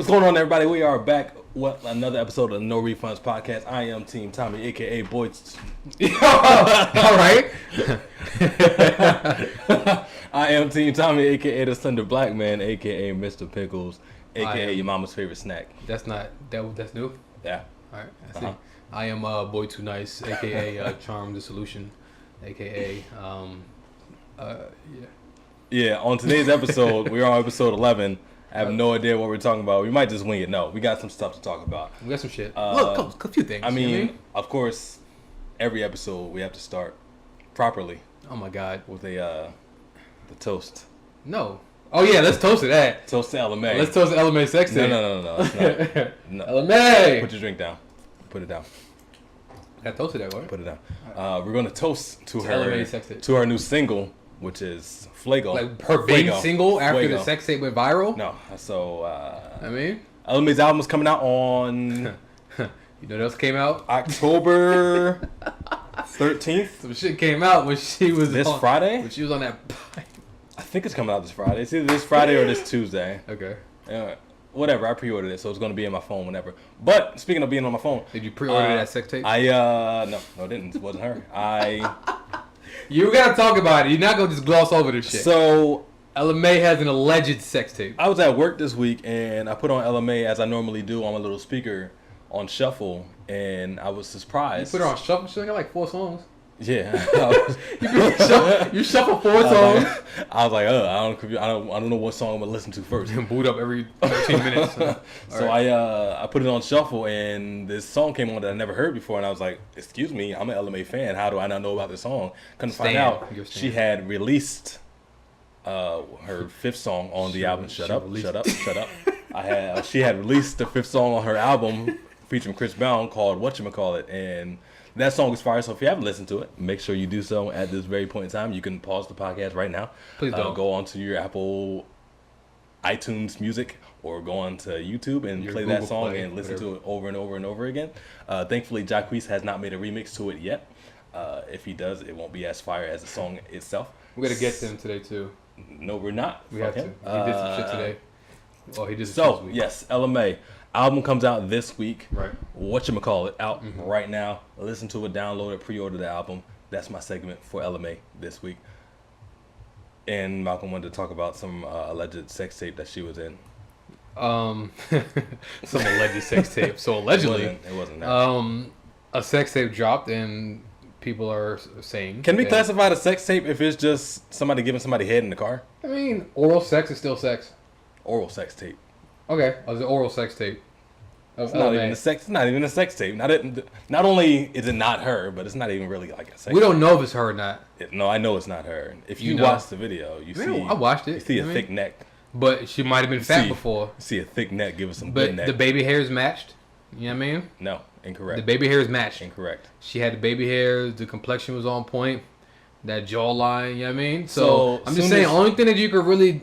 going on, everybody? We are back with another episode of the No Refunds podcast. I am Team Tommy, aka Boy. All right. I am Team Tommy, aka the Slender Black Man, aka Mr. Pickles, aka your mama's favorite snack. That's new. Yeah. All right. I see. I am Boy Too Nice, aka Charm the Solution, aka Yeah. On today's episode, we're on episode 11. I have no idea what we're talking about. We might just wing it. No, we got some stuff to talk about. We got some shit. Look, a few things. I mean, of course, every episode we have to start properly. Oh my God. With the toast. No. Oh yeah, let's toast to that. Toast to Ella Mai. Let's toast to Ella Mai Sex Tape. No. It's not. No. Ella Mai. Put your drink down. Put it down. I toasted that, right? Put it down. We're gonna toast to her Ella Mai Sex Tape. to her new single, which is Fuego. Like her big single after Fuego. the sex tape went viral. No, so I mean, Ella Mai's album is coming out on you know what else came out? October 13th. Some shit came out when she was Friday. When she was on that. I think it's coming out this Friday. It's either this Friday or this Tuesday. Okay. Whatever. I pre-ordered it, so it's gonna be in my phone whenever. But speaking of being on my phone, did you pre-order that sex tape? No, I didn't. It wasn't her. You gotta talk about it. You're not gonna just gloss over this shit. So Ella Mai has an alleged sex tape. I was at work this week and I put on Ella Mai as I normally do on my little speaker on shuffle, and I was surprised. You put her on shuffle. She only got like 4 songs. Yeah. You shuffle 4 songs. I was like, I don't know what song I'm gonna listen to first. Boot up every 13 minutes. So right. I put it on shuffle, and this song came on that I never heard before, and I was like, excuse me, I'm an Ella Mai fan. How do I not know about this song? Couldn't find out she had released her 5th song on the album. Shut up. She had released the 5th song on her album featuring Chris Brown called Whatchamacallit, and that song is fire. So if you haven't listened to it, make sure you do so at this very point in time. You can pause the podcast right now. Please don't. Go on to your Apple iTunes Music or go on to YouTube and play Google that song Play, and listen whatever. to it over and over and over again. Thankfully, Jacquees has not made a remix to it yet. If he does, it won't be as fire as the song itself. We gotta get to him today too. No, we're not. We have to. He did some shit today. Oh, he did some So shit this week. yes, Ella Mai album comes out this week. Right. Whatchamacallit out right now. Listen to it, download it, pre-order the album. That's my segment for Ella Mai this week. And Malcolm wanted to talk about some alleged sex tape that she was in. Some alleged sex tape. So allegedly, it wasn't that. A sex tape dropped and people are saying. Can we classify the sex tape if it's just somebody giving somebody head in the car? I mean, oral sex is still sex. Oral sex tape. Okay, it's an oral sex tape. It's not even a sex. It's not even a sex tape. Not only is it not her, but it's not even really like a sex. We don't know if it's her or not. No, I know it's not her. If you know. watch the video, you see. I watched it. You see a thick neck. But she might have been fat before. You see a thick neck. Give us some but good neck. The baby hairs matched. You know what I mean? No, incorrect. The baby hairs matched. Incorrect. She had the baby hairs. The complexion was on point. That jawline. You know what I mean? So I'm just saying, only thing that you could really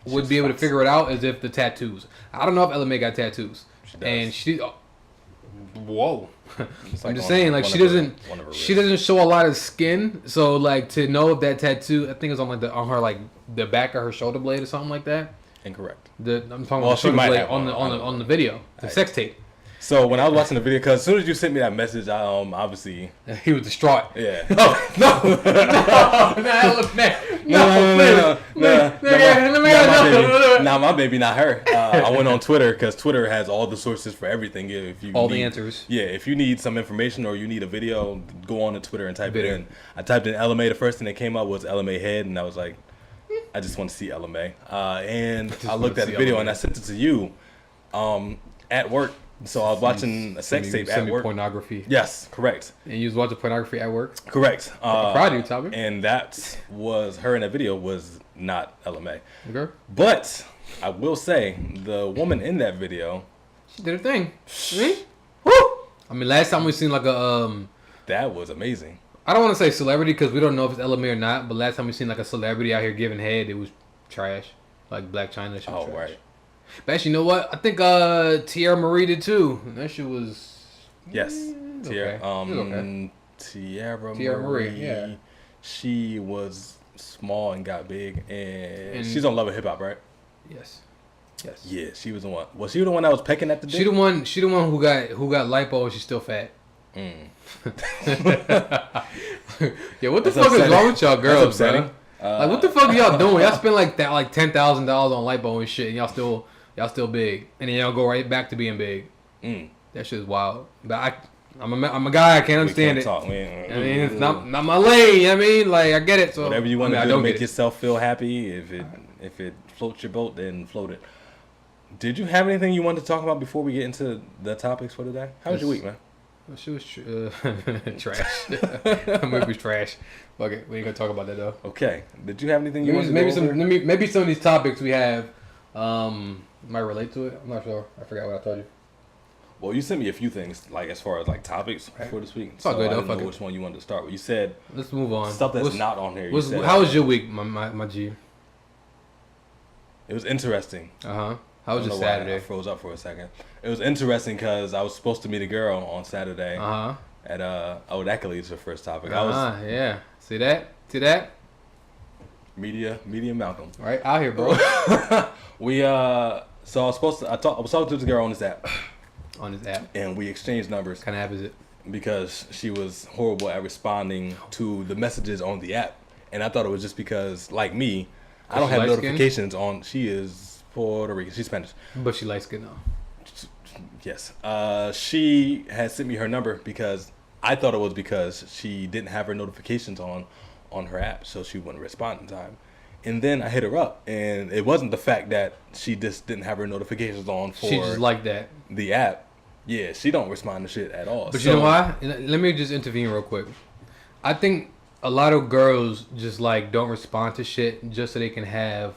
would be able to figure it out is if the tattoos. I don't know if Ella Mai got tattoos. And whoa. I'm just saying, like, she doesn't show a lot of skin, so like to know if that tattoo, I think it's on the back of her shoulder blade or something like that. Incorrect. I'm talking about the shoulder blade on the video, the sex tape. So when I was watching the video, because as soon as you sent me that message, I obviously he was distraught. Yeah. No, my baby, not her. I went on Twitter because Twitter has all the sources for everything. If you all the answers. Yeah, if you need some information or you need a video, go on to Twitter and type it in. I typed in Ella Mai. The first thing that came up was Ella Mai head, and I was like, I just want to see Ella Mai. And I looked at the video and I sent it to you at work. So I was watching a sex tape at work. Pornography. Yes, correct. And you was watching pornography at work? Correct. I'm proud of you, Tommy. And that was her in that video was not Ella Mai. Okay. But I will say the woman in that video, she did her thing. Woo! I mean, last time we seen like a that was amazing. I don't want to say celebrity because we don't know if it's Ella Mai or not. But last time we seen like a celebrity out here giving head, it was trash. Like Black China. She was trash. Right. But actually, you know what? I think Tierra Marie did too. That shit was. Yes. Tierra. Okay. Tierra Marie. Yeah. She was small and got big, and she's on Love and Hip Hop, right? Yes. Yes. Yeah, she was the one. Was she the one that was pecking at the dick? She the one who got lipo and she's still fat. Yeah, what the fuck is wrong with y'all girls, bro? Like, what the fuck are y'all doing? Y'all spend like $10,000 on lipo and shit, and y'all still big, and then y'all go right back to being big. That shit is wild. But I'm a guy. I can't understand it. I mean, it's not my lane. I mean, like, I get it. So whatever you want to do to make yourself feel happy. If it floats your boat, then float it. Did you have anything you wanted to talk about before we get into the topics for today? How was your week, man? She was trash. Maybe was trash. Fuck it. We ain't gonna talk about that though. Okay. Did you have anything you wanted to go over? Maybe some of these topics we have might relate to it. I'm not sure. I forgot what I told you. Well, you sent me a few things, like as far as like topics for this week. So I didn't know which one you wanted to start with. You said let's move on. Stuff that's not on here. How was your week, my G? It was interesting. How was your Saturday? I froze up for a second. It was interesting because I was supposed to meet a girl on Saturday. At that could lead to the first topic. Yeah. See that? Media Malcolm. Right out here, bro. So I was talking to this girl on this app. And we exchanged numbers. What kind of app is it? Because she was horrible at responding to the messages on the app. And I thought it was just because, like me, I don't have notifications on. She is Puerto Rican. She's Spanish. But she light skin though. Yes. She had sent me her number because I thought it was because she didn't have her notifications on her app, so she wouldn't respond in time. And then I hit her up, and it wasn't the fact that she just didn't have her notifications on for. She just like that. The app. Yeah, she don't respond to shit at all. But you know why? Let me just intervene real quick. I think a lot of girls just like don't respond to shit just so they can have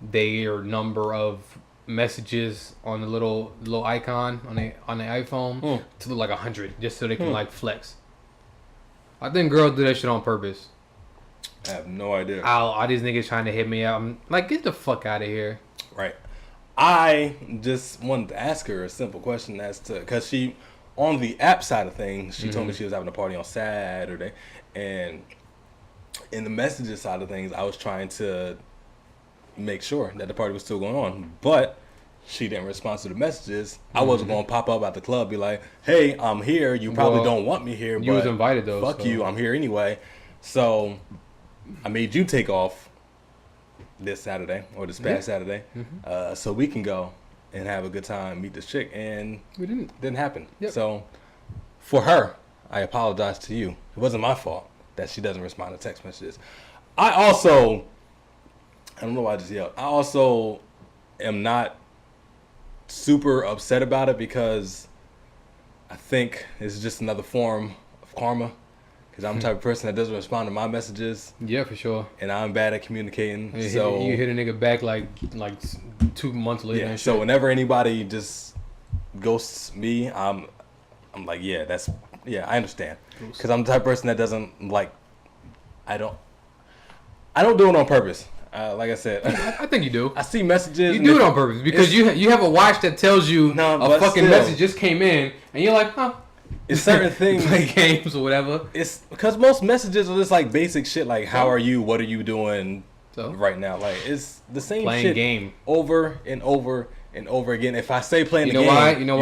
their number of messages on the little icon on the iPhone to look like 100 just so they can like flex. I think girls do that shit on purpose. I have no idea. All these niggas trying to hit me out. I'm like, get the fuck out of here. Right. I just wanted to ask her a simple question as to, because she, on the app side of things, she told me she was having a party on Saturday, and in the messages side of things, I was trying to make sure that the party was still going on, but she didn't respond to the messages. I wasn't going to pop up at the club, be like, hey, I'm here. You probably don't want me here, but you was invited though. Fuck you, I'm here anyway. So I made you take off this Saturday or this past Saturday, so we can go and have a good time, meet this chick, and we didn't happen. So for her, I apologize to you. It wasn't my fault that she doesn't respond to text messages. I don't know why I just yelled. I also am not super upset about it because I think it's just another form of karma. Because I'm the type of person that doesn't respond to my messages. Yeah, for sure. And I'm bad at communicating. You so hit a nigga back like 2 months later. Yeah. So whenever anybody just ghosts me, I'm like, I understand. Because I'm the type of person that doesn't like. I don't do it on purpose. Like I said, I think you do. I see messages. You do it on purpose because you have a watch that tells you a fucking message just came in, and you're like, huh. It's certain things. Play games or whatever. It's because most messages are just like basic shit, like how are you, what are you doing right now. Like it's the same playing shit game over and over and over again. If I say playing the game, you know why? You know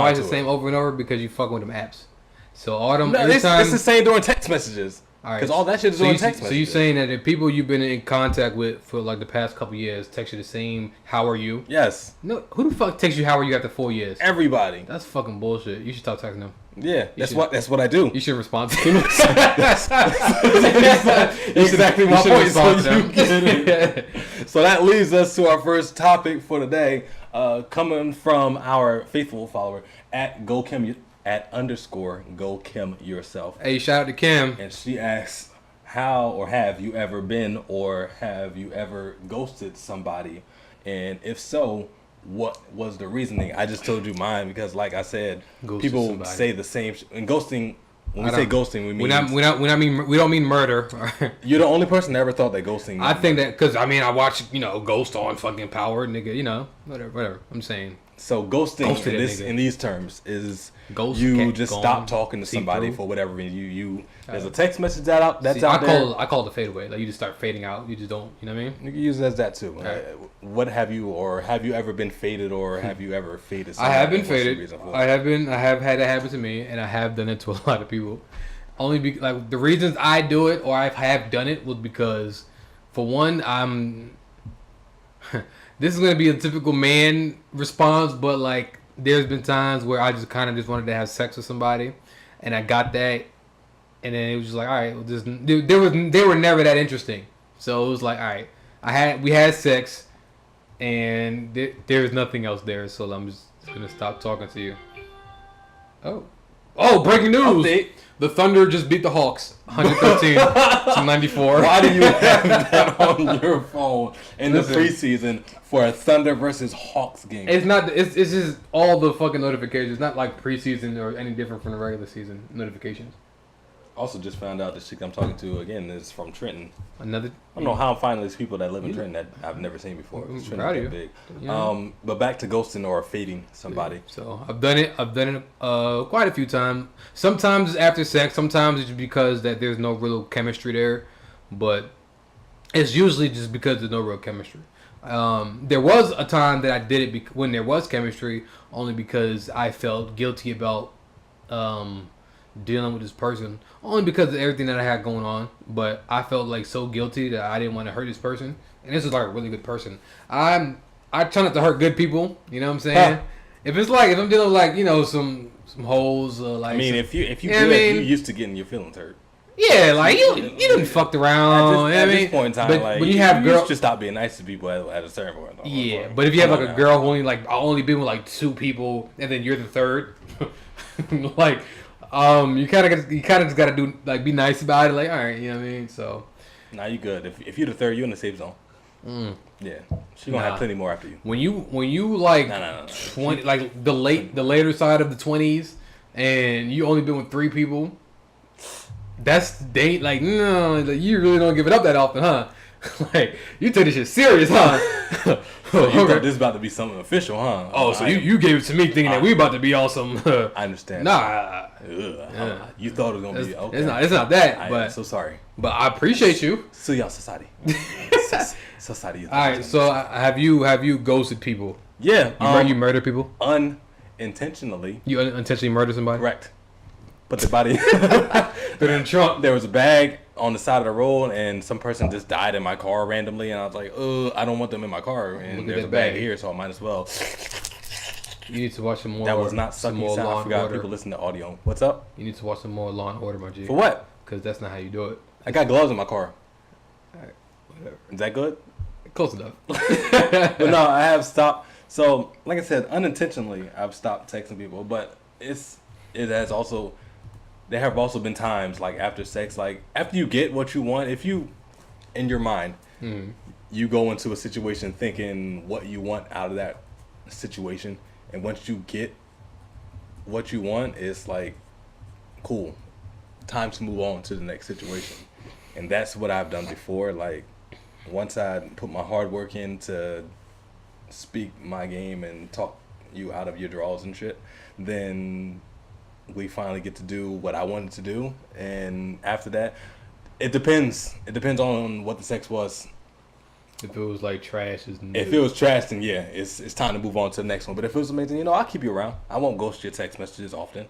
why it's the same over and over? Because you fucking with them apps. So all them it's the same during text messages. Because all that shit is on text messages. So you saying that if people you've been in contact with for like the past couple years text you the same how are you? Yes. No, who the fuck texts you how are you after 4 years? Everybody. That's fucking bullshit. You should stop texting them. Yeah, that's what I do. You should respond to them. That's exactly my point. So that leads us to our first topic for today, coming from our faithful follower at @GoKim yourself. Hey, shout out to Kim. And she asks, how or have you ever been or have you ever ghosted somebody? And if so, what was the reasoning? I just told you mine because, like I said, people say the same. And ghosting, when we say ghosting, we don't mean murder. You're the only person that ever thought that ghosting. I think that because I watch Ghost on fucking Power, nigga. Whatever. I'm saying. So ghosting in these terms is you just stop talking to somebody for whatever reason. There's a text message that's out there. I call it the fade away. Like you just start fading out. You just don't. You know what I mean? You can use it as that too. Right. What have you ever been faded, or have you ever faded? I have been faded. I have had it happen to me, and I have done it to a lot of people. Only like the reasons I do it or I have done it was because, for one, this is gonna be a typical man response, but like there's been times where I just kind of just wanted to have sex with somebody, and I got that, and then it was just like, all right, they were never that interesting, so it was like, all right, we had sex, and there's nothing else there, so I'm just gonna stop talking to you. Oh! Breaking news! Update. The Thunder just beat the Hawks, 113 to 94. Why do you have that on your phone in the preseason for a Thunder versus Hawks game? It's not. It's just all the fucking notifications. It's not like preseason or any different from the regular season notifications. Also, just found out the chick I'm talking to again is from Trenton. I don't know how I'm finding these people that live in Trenton that I've never seen before. Trenton's that big. Yeah. But back to ghosting or fading somebody. So I've done it quite a few times. Sometimes it's after sex. Sometimes it's because that there's no real chemistry there. But it's usually just because there's no real chemistry. There was a time that I did it when there was chemistry, only because I felt guilty about dealing with this person, only because of everything that I had going on. But I felt like so guilty that I didn't want to hurt this person, and this is like a really good person. I try not to hurt good people. You know what I'm saying? If I'm dealing with like some hoes, like if you used to getting your feelings hurt. Yeah, like you didn't fucked around. At this point in time, but like when you have girls, just stop being nice to people at a certain point. Yeah, but if you have like a girl who only been with like 2 people, and then you're the third, like. You kind of just gotta do like be nice about it, like all right, you know what I mean. So, nah, you good. If you're the third, you're in the safe zone. Yeah, she gonna have plenty more after you. When you like 20, like the later side of the 20s, and you only been with 3 people, like you really don't give it up that often, huh? Like you take this shit serious, huh? So you thought this was about to be something official, huh? Oh, so you gave it to me thinking that we about to be awesome. I understand. Nah. You thought it was gonna be okay. It's not that. I'm so sorry. But I appreciate you. See y'all, society. Society. All right. So have you ghosted people? Yeah. You murder people unintentionally. You unintentionally murder somebody? Correct. Put the body. Put it in the trunk. There was a bag on the side of the road, and some person just died in my car randomly, and I was like, I don't want them in my car, and there's a bag here, so I might as well. You need to watch some more. That was not sucky sound. I forgot people listen to audio. What's up? You need to watch some more Law and Order, my G. For what? Because that's not how you do it. I got gloves in my car. Alright, whatever. Is that good? Close enough. But no, I have stopped. So, like I said, unintentionally, I've stopped texting people, but there have also been times like after sex, like after you get what you want, if you, in your mind, you go into a situation thinking what you want out of that situation, and once you get what you want, it's like, cool, time to move on to the next situation. And that's what I've done before. Like once I put my hard work in to speak my game and talk you out of your drawers and shit, then we finally get to do what I wanted to do. And after that, it depends on what the sex was. If it was like trash, if it was trash, then yeah, it's time to move on to the next one. But if it was amazing, I'll keep you around. I won't ghost your text messages often.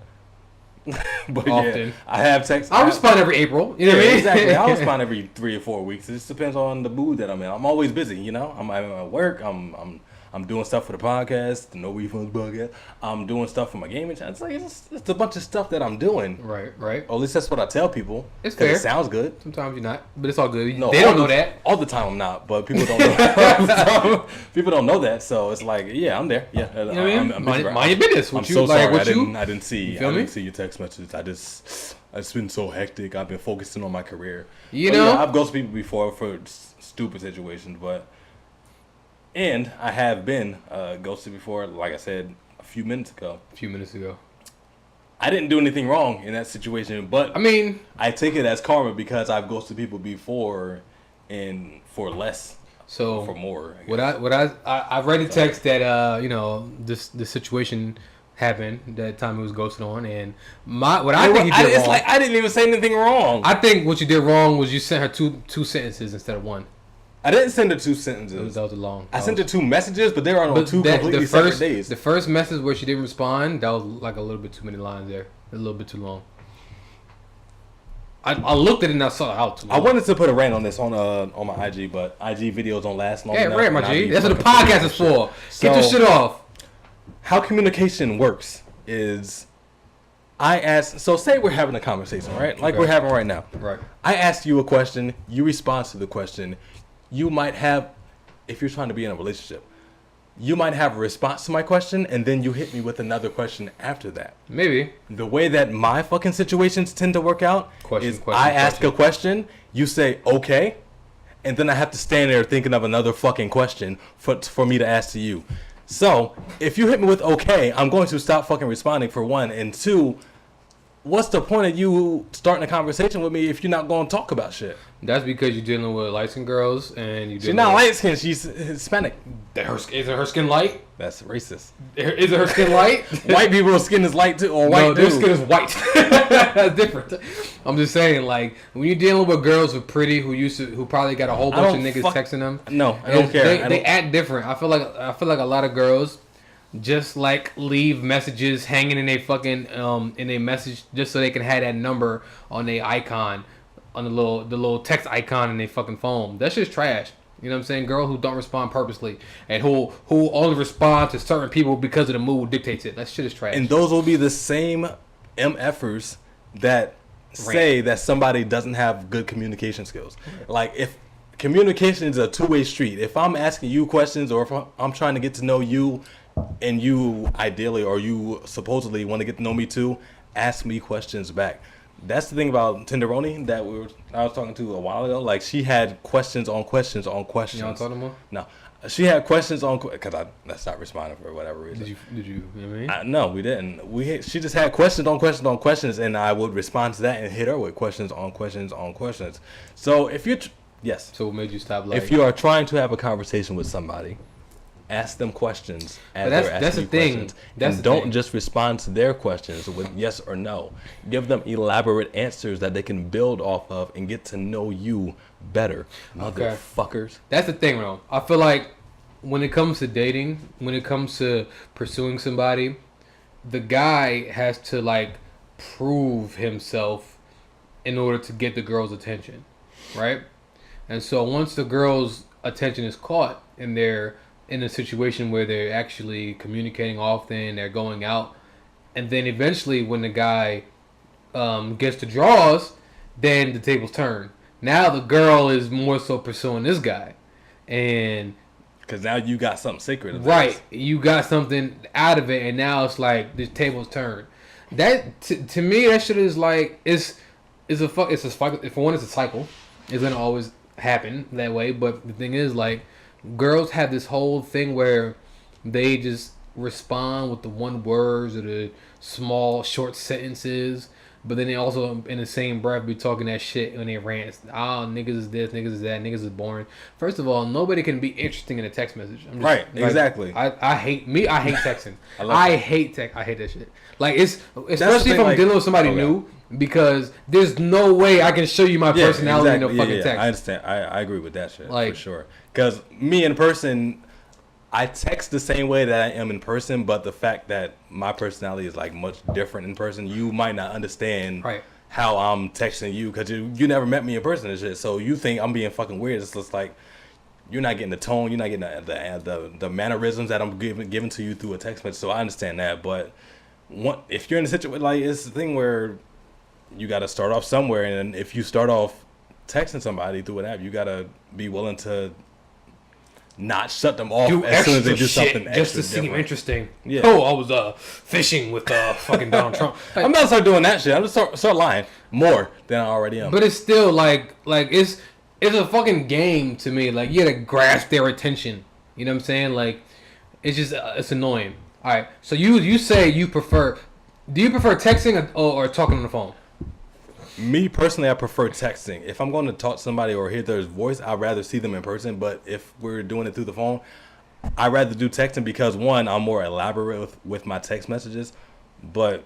But often. Yeah, I have text. I'll respond every April. You know what I mean? Exactly. I'll respond every 3 or 4 weeks. It just depends on the mood that I'm in. I'm always busy. I'm at work. I'm doing stuff for the podcast, the No Refunds podcast. I'm doing stuff for my gaming channel. It's like it's a bunch of stuff that I'm doing. Right. Or at least that's what I tell people. It's fair. It sounds good. Sometimes you're not, but it's all good. No, they don't know that. All the time I'm not, but people don't know. People don't know that, so it's like, yeah, I'm there. Yeah, you know what I mean? Mind your business. I'm so sorry. I didn't see your text messages. It's been so hectic. I've been focusing on my career. I've ghosted people before for stupid situations, and I have been ghosted before, like I said a few minutes ago. I didn't do anything wrong in that situation, but I take it as karma because I've ghosted people before and for less So for more. I read a text that this situation happened that time he was ghosted on, and I think he did wrong. Like I didn't even say anything wrong. I think what you did wrong was you sent her two sentences instead of one. I didn't send her 2 sentences. That was long. I sent her 2 messages, but they were on 2 completely separate days. The first message where she didn't respond, that was like a little bit too many lines there. A little bit too long. I looked at it and I saw how too long. I wanted to put a rant on this on my IG, but IG videos don't last long enough. Yeah, rant, my G. That's what the podcast is for. Get your shit off. How communication works is I ask, so say we're having a conversation, right? Like we're having right now. Right. I ask you a question, you respond to the question. You might have, if you're trying to be in a relationship, you might have a response to my question, and then you hit me with another question after that. Maybe. The way that my fucking situations tend to work out is I ask a question, you say, okay, and then I have to stand there thinking of another fucking question for me to ask to you. So, if you hit me with okay, I'm going to stop fucking responding for one, and two, what's the point of you starting a conversation with me if you're not going to talk about shit? That's because you're dealing with light-skinned girls, and she's not light-skinned. She's Hispanic. Is her skin light? That's racist. Is her skin light? White people's skin is light too, or white. No, their skin is white. That's different. I'm just saying, like when you're dealing with girls who are pretty, who probably got a whole bunch of niggas texting them. No, I don't care. They act different. I feel like a lot of girls just like leave messages hanging in their fucking in a message just so they can have that number on their icon, on the little text icon in their fucking phone. That shit's trash. You know what I'm saying? Girls who don't respond purposely and who only respond to certain people because of the mood dictates it. That shit is trash. And those will be the same MFers that say that somebody doesn't have good communication skills. Like if communication is a two-way street. If I'm asking you questions or if I'm trying to get to know you and you ideally or you supposedly want to get to know me too, ask me questions back. That's the thing about Tenderoni that I was talking to a while ago. Like she had questions on questions on questions. You don't talk to them? No, she had questions on because I stopped responding for whatever reason. Did you? You know what I mean? No, we didn't. She just had questions on questions on questions, and I would respond to that and hit her with questions on questions on questions. So if you're yes. So what made you stop? If you are trying to have a conversation with somebody, ask them questions as they're asking you questions. And don't just respond to their questions with yes or no. Give them elaborate answers that they can build off of and get to know you better. Motherfuckers. That's the thing, though. I feel like when it comes to dating, when it comes to pursuing somebody, the guy has to like prove himself in order to get the girl's attention, right? And so once the girl's attention is caught and they're in a situation where they're actually communicating often, they're going out, and then eventually when the guy gets the draws, then the tables turn. Now the girl is more so pursuing this guy, and because now you got something sacred, right? You got something out of it, and now it's like the tables turn. That to me, that shit is like it's a cycle. For one, it's a cycle. It's gonna always happen that way. But the thing is, like, girls have this whole thing where they just respond with the one words or the small short sentences, but then they also in the same breath be talking that shit when they rant. Oh, niggas is this, niggas is that, niggas is boring. First of all, nobody can be interesting in a text message. Right, like, exactly. I hate texting. I hate that shit. Like it's especially if I'm dealing with somebody new, because there's no way I can show you my personality in a fucking text. I understand. I agree with that shit, like, for sure. Because me in person, I text the same way that I am in person, but the fact that my personality is like much different in person, you might not understand how I'm texting you because you never met me in person and shit. So you think I'm being fucking weird. It's just like you're not getting the tone, you're not getting the mannerisms that I'm giving to you through a text message. So I understand that, but if you're in a situation like it's the thing where you got to start off somewhere, and if you start off texting somebody through an app, you got to be willing to not shut them off as soon as they do something extra just to seem interesting. Yeah. Oh, I was fishing with fucking Donald Trump. Like, I'm not start doing that shit. I'm just start lying more than I already am. But it's still like it's a fucking game to me. Like you gotta grasp their attention. You know what I'm saying? Like it's just it's annoying. All right. So you say you prefer? Do you prefer texting or talking on the phone? Me personally, I prefer texting. If I'm going to talk to somebody or hear their voice, I'd rather see them in person. But if we're doing it through the phone, I'd rather do texting because, one, I'm more elaborate with my text messages. But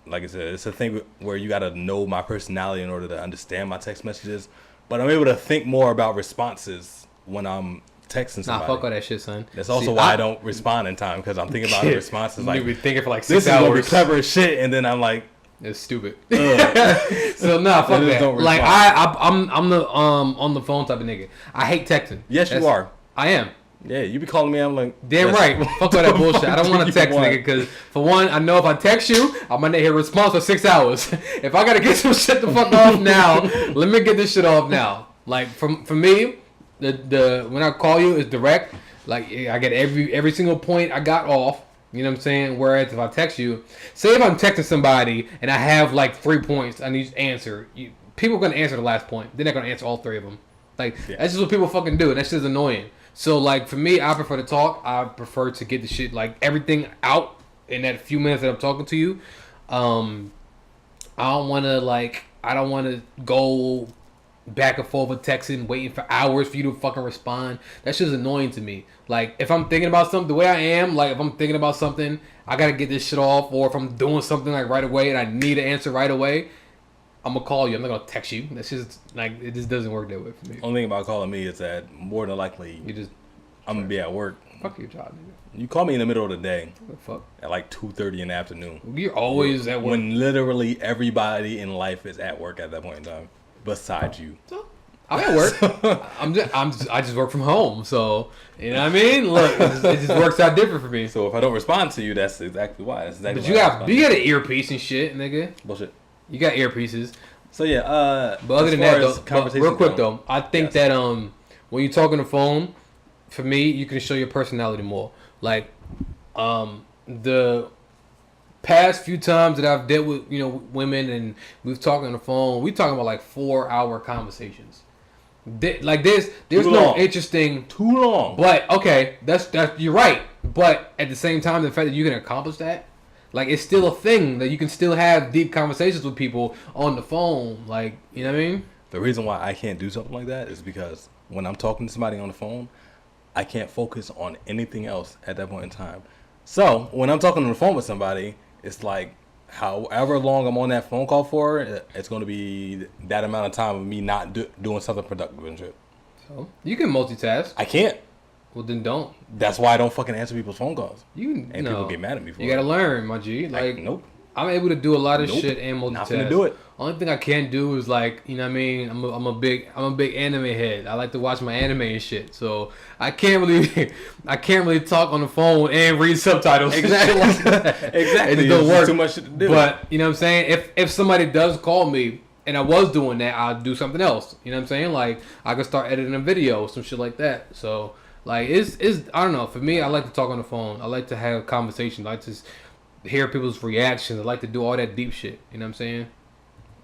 like I said, it's a thing where you got to know my personality in order to understand my text messages. But I'm able to think more about responses when I'm texting somebody. Nah, fuck all that shit, son. That's also why I don't respond in time, because I'm thinking about the responses. Like, you be thinking for like 6 hours. This is gonna be clever as shit, and then I'm like, it's stupid. So nah, fuck that. Like I'm the on the phone type of nigga. I hate texting. Yes, you are. I am. Yeah, you be calling me. I'm like, damn right. Fuck all that bullshit. I don't want to text nigga, because for one, I know if I text you, I might not hear a response for 6 hours. If I gotta get some shit the fuck off now, let me get this shit off now. Like for me, the when I call you is direct. Like I get every single point I got off. You know what I'm saying? Whereas if I text you, say if I'm texting somebody and I have like 3 points I need to answer, people are going to answer the last point. They're not going to answer all 3 of them. Like, that's just what people fucking do. And that's just annoying. So, like, for me, I prefer to talk. I prefer to get the shit, like, everything out in that few minutes that I'm talking to you. I don't want to go back and forth with texting, waiting for hours for you to fucking respond. That's just annoying to me. Like, if I'm thinking about something, the way I am, like, if I'm thinking about something, I gotta get this shit off, or if I'm doing something, like, right away, and I need an answer right away, I'm gonna call you. I'm not gonna text you. That's just, like, it just doesn't work that way for me. Only thing about calling me is that, more than likely, I'm gonna be at work. Fuck your job, nigga. You call me in the middle of the day. What the fuck? At like 2:30 in the afternoon. You're always at work. When literally everybody in life is at work at that point in time, besides you. So, I'm at work. I just work from home, so you know what I mean. Look, it just works out different for me. So if I don't respond to you, that's exactly why. That's exactly. But you got an earpiece and shit, nigga. Bullshit. You got earpieces. So yeah. But other than that, though, real quick though, I think that when you talk on the phone, for me, you can show your personality more. Like the past few times that I've dealt with women and we've talked on the phone, we talking about like 4-hour conversations. Like there's no interesting. Too long. But okay, that's you're right. But at the same time, the fact that you can accomplish that, like it's still a thing that you can still have deep conversations with people on the phone. Like, you know what I mean? The reason why I can't do something like that is because when I'm talking to somebody on the phone, I can't focus on anything else at that point in time. So when I'm talking on the phone with somebody, it's like, however long I'm on that phone call for, it's going to be that amount of time of me not doing something productive and shit. So you can multitask. I can't. Well, then don't. That's why I don't fucking answer people's phone calls. People get mad at me for it. You got to learn, my G. Like, nope. I'm able to do a lot of shit and multitask. Not gonna do it. Only thing I can't do is like, you know what I mean? I'm a big anime head. I like to watch my anime and shit. So I can't really talk on the phone and read subtitles. Exactly. And shit like that. Exactly. It don't work. Too much shit to do. But you know what I'm saying? If somebody does call me and I was doing that, I'll do something else. You know what I'm saying? Like I could start editing a video, some shit like that. So like it's I don't know. For me, I like to talk on the phone. I like to have conversations. I like to hear people's reactions. I like to do all that deep shit. You know what I'm saying?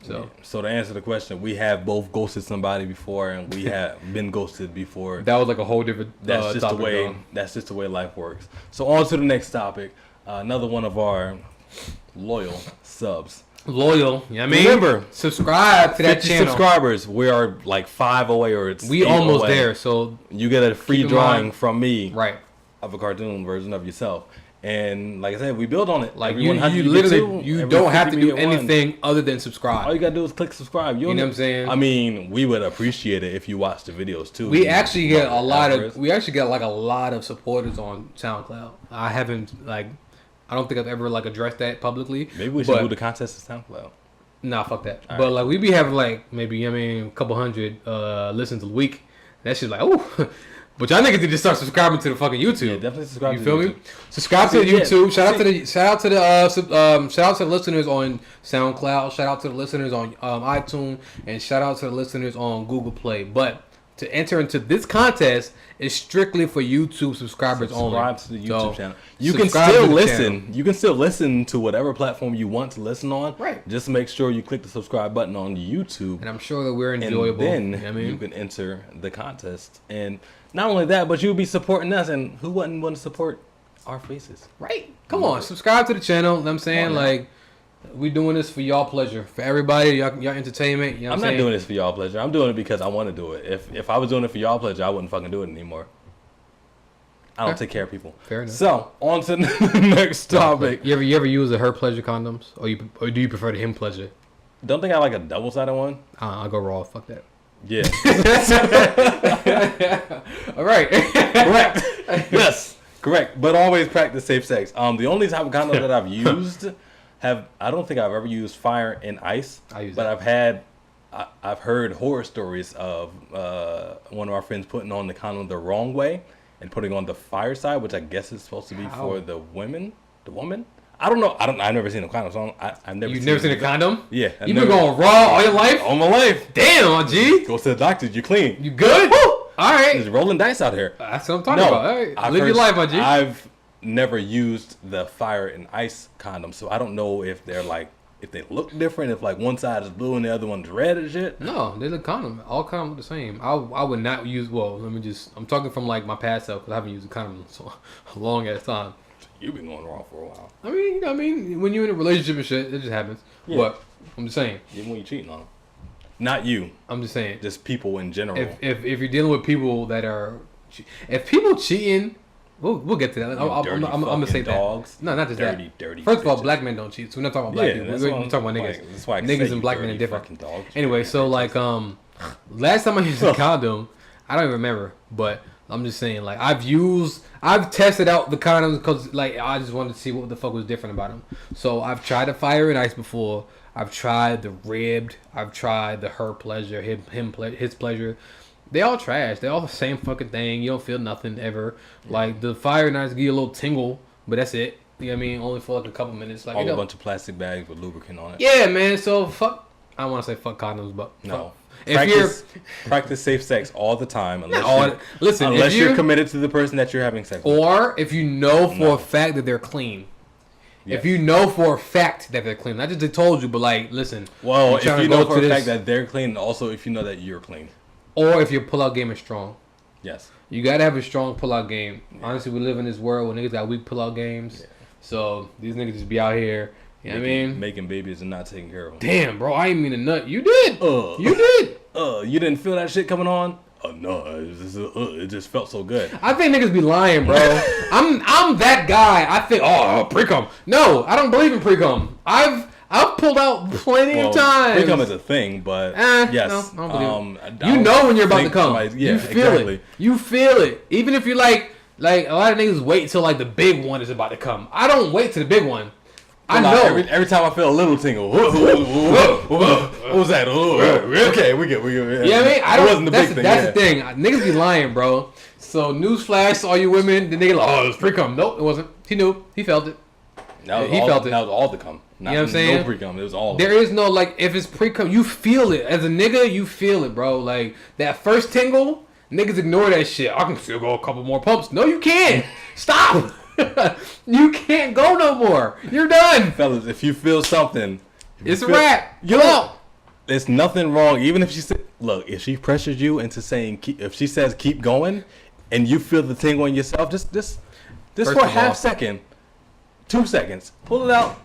So to answer the question, we have both ghosted somebody before, and we have been ghosted before. That was like a whole different. That's just the way. Though. That's just the way life works. So on to the next topic. Another one of our loyal subs. Loyal, you know what I mean? Remember, subscribe to that 50 channel. subscribers. We are like 5 away, or it's we almost away. There. So you get a free drawing from me, right, of a cartoon version of yourself. And like I said, we build on it. Like you literally, you don't have to do anything other than subscribe. All you gotta do is click subscribe. You know what I'm saying? I mean, we would appreciate it if you watch the videos too. We actually get a lot of supporters on SoundCloud. I don't think I've ever like addressed that publicly. Maybe we should do the contest to SoundCloud. Nah, fuck that. All but right. Like we be having like maybe a couple hundred listens a week. That shit's like But y'all niggas need to start subscribing to the fucking YouTube. Yeah, definitely subscribe. You feel me? Subscribe to the YouTube. Shout out to the listeners on SoundCloud. Shout out to the listeners on iTunes, and shout out to the listeners on Google Play. But to enter into this contest is strictly for YouTube subscribers only. Subscribe to the YouTube channel. You can still listen. You can still listen to whatever platform you want to listen on. Right. Just make sure you click the subscribe button on YouTube. And I'm sure that we're enjoyable. And then you can enter the contest. And not only that, but you'll be supporting us. And who wouldn't want to support our faces? Right. Come on. Subscribe to the channel. You know what I'm saying? Like, We doing this for y'all pleasure, for everybody, y'all entertainment. You know I'm not doing this for y'all pleasure. I'm doing it because I want to do it. If I was doing it for y'all pleasure, I wouldn't fucking do it anymore. I don't take care of people. Fair enough. So on to the next topic. You ever use the her pleasure condoms, or do you prefer the him pleasure? Don't think I like a double-sided one. I'll go raw. Fuck that. Yeah. All right. Correct. Yes. Correct. But always practice safe sex. The only type of condom that I've used I don't think I've ever used fire and ice. I've heard horror stories of one of our friends putting on the condom the wrong way and putting on the fire side, which I guess is supposed to be for the woman. I don't know. I've never seen a condom. So I've never. You've never seen a condom? Yeah. You've been going raw all your life? All my life. Damn, G. Go to the doctor. You clean. You good? Woo! All right. There's rolling dice out here. That's what I'm talking about. All right. Live your life, my G. I've never used the fire and ice condom, so I don't know if they're if they look different, if one side is blue and the other one's red and shit. No, they're the condom. All condoms look the same. I would not use. Well, I'm talking from my past self because I haven't used a condom in so a long ass time. You've been going wrong for a while. I mean, when you're in a relationship and shit, it just happens. Yeah. But I'm just saying. Even when you're cheating on them. Not you. I'm just saying. Just people in general. If you're dealing with people that are, if people cheating, we'll get to that. I'm gonna say dogs. That. No, not just dirty, that. Dirty. First of all, black men don't cheat, so we're not talking about black people. We're talking about niggas. That's why niggas and black men are different. Dogs, anyway, so last time I used a condom, I don't even remember, but I'm just saying, I've tested out the condoms because, I just wanted to see what the fuck was different about them. So I've tried the fire and ice before. I've tried the ribbed. I've tried the her pleasure, his pleasure. They all trash. They all the same fucking thing. You don't feel nothing ever. The fire and ice give you a little tingle, but that's it. You know what I mean? Only for a couple minutes. All a bunch of plastic bags with lubricant on it. Yeah, man. So fuck. I don't want to say fuck condoms, but no. Fuck. Practice safe sex all the time unless you're committed to the person that you're having sex with. Or if you know for a fact that they're clean. Yes. If you know for a fact that they're clean. Not just they told you, but listen. Well, if you know for a fact that they're clean, and also if you know that you're clean. Or if your pull-out game is strong. Yes. You got to have a strong pull-out game. Yeah. Honestly, we live in this world where niggas got weak pull-out games. Yeah. So these niggas just be out here. You know what I mean? Making babies and not taking care of them. Damn, bro. I ain't mean to nut. You did. You did. You didn't feel that shit coming on? No. It just felt so good. I think niggas be lying, bro. I'm that guy. I think, pre-cum. No, I don't believe in pre-cum. I've pulled out plenty of times. Pre-cum is a thing, but yes. No, I don't believe it. You know when you're about to come. You feel it. You feel it. Even if you like a lot of niggas wait till the big one is about to come. I don't wait till the big one. I know. Every time I feel a little tingle. What was that? Okay, we get. Yeah, you know what I mean? It wasn't the big thing. That's the thing. Niggas be lying, bro. So newsflash to all you women. The nigga it was pre-cum. Nope, it wasn't. He knew. He felt it. He felt it. That was all the cum. You know what I'm saying? No pre-cum. It was all. There is no if it's pre-cum, you feel it. As a nigga, you feel it, bro. That first tingle, niggas ignore that shit. I can still go a couple more pumps. No, you can't. Stop. You can't go no more. You're done. Fellas, if you feel something, it's a wrap. You're out. There's nothing wrong. Even if if she pressures you into saying, if she says keep going, and you feel the tingle in yourself, just for a half second, 2 seconds, pull it out.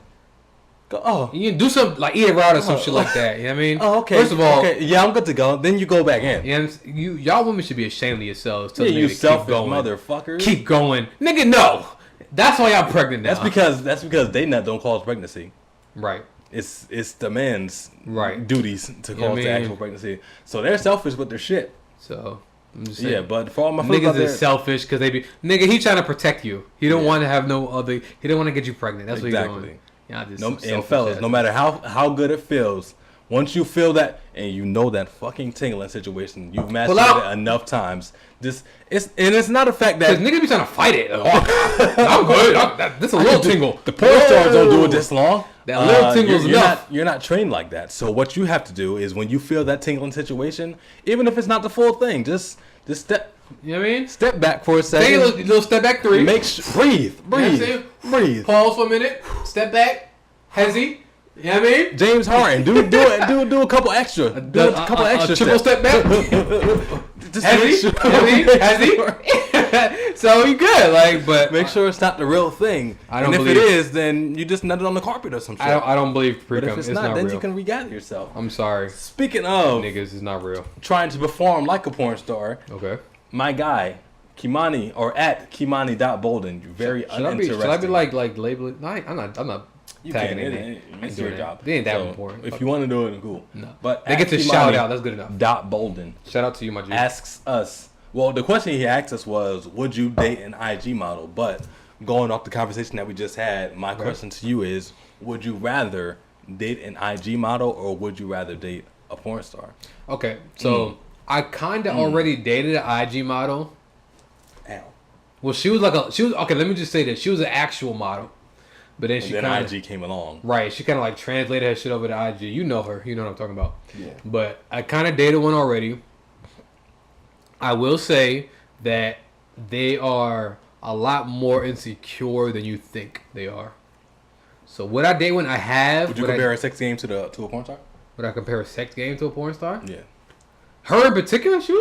Go, you can do something eat it out or some shit like that. You know what I mean? Oh, okay. First of all, yeah, I'm good to go. Then you go back in. Y'all women should be ashamed of yourselves. You selfish motherfuckers. Keep going, nigga. No, that's why y'all pregnant now. That's because they don't cause pregnancy. Right. It's the men's duties to cause the actual pregnancy. So they're selfish with their shit. So I'm just saying. Yeah, but for all my niggas is selfish because they be he trying to protect you. He don't want to have no other. He don't want to get you pregnant. That's what he's doing. Yeah, and fellas, no matter how good it feels, once you feel that and you know that fucking tingling situation, you've mastered it enough times. It's not a fact that niggas be trying to fight it. I'm good. This a little tingle. The porn stars don't do it this long. That little tingle's enough. You're not trained like that. So what you have to do is when you feel that tingling situation, even if it's not the full thing, just step. You know what I mean? Step back for a second. Take a little step back 3. Breathe. Breathe. Pause for a minute. Step back. Hezzy. You know what I mean? James Harden. Do a couple extra. Do a couple extra triple step back. Hezzy. So you good, like, but make sure it's not the real thing. And if it is, then you just nut it on the carpet or some shit. I don't believe pre-cum. But if it's not, then you can regather yourself. I'm sorry. Speaking of niggas, is not real. Trying to perform like a porn star. Okay. My guy, Kimani, or at Kimani.Bolden, you're very uninteresting. Should I be like labeling? No, I'm not. You tagging can. It's your job. They ain't that important. If you want to do it, then cool. No. But they get to shout out. That's good enough. Bolden. Shout out to you, my G. Asks us. Well, the question he asked us was, would you date an IG model? But going off the conversation that we just had, my question to you is, would you rather date an IG model or would you rather date a porn star? Okay, so I kind of already dated an IG model. Ow. Well, she was okay. Let me just say this: she was an actual model, but then IG came along. Right, she kind of like translated her shit over to IG. You know her, you know what I'm talking about. Yeah. But I kind of dated one already. I will say that they are a lot more insecure than you think they are. So would I date one? I have. Would you compare a sex game to a porn star? Would I compare a sex game to a porn star? Yeah. Her in particular, she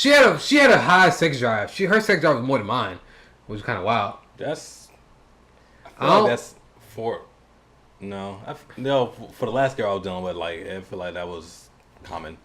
had a high sex drive. Her sex drive was more than mine, which is kind of wild. For the last girl I was dealing with, like I feel like that was common.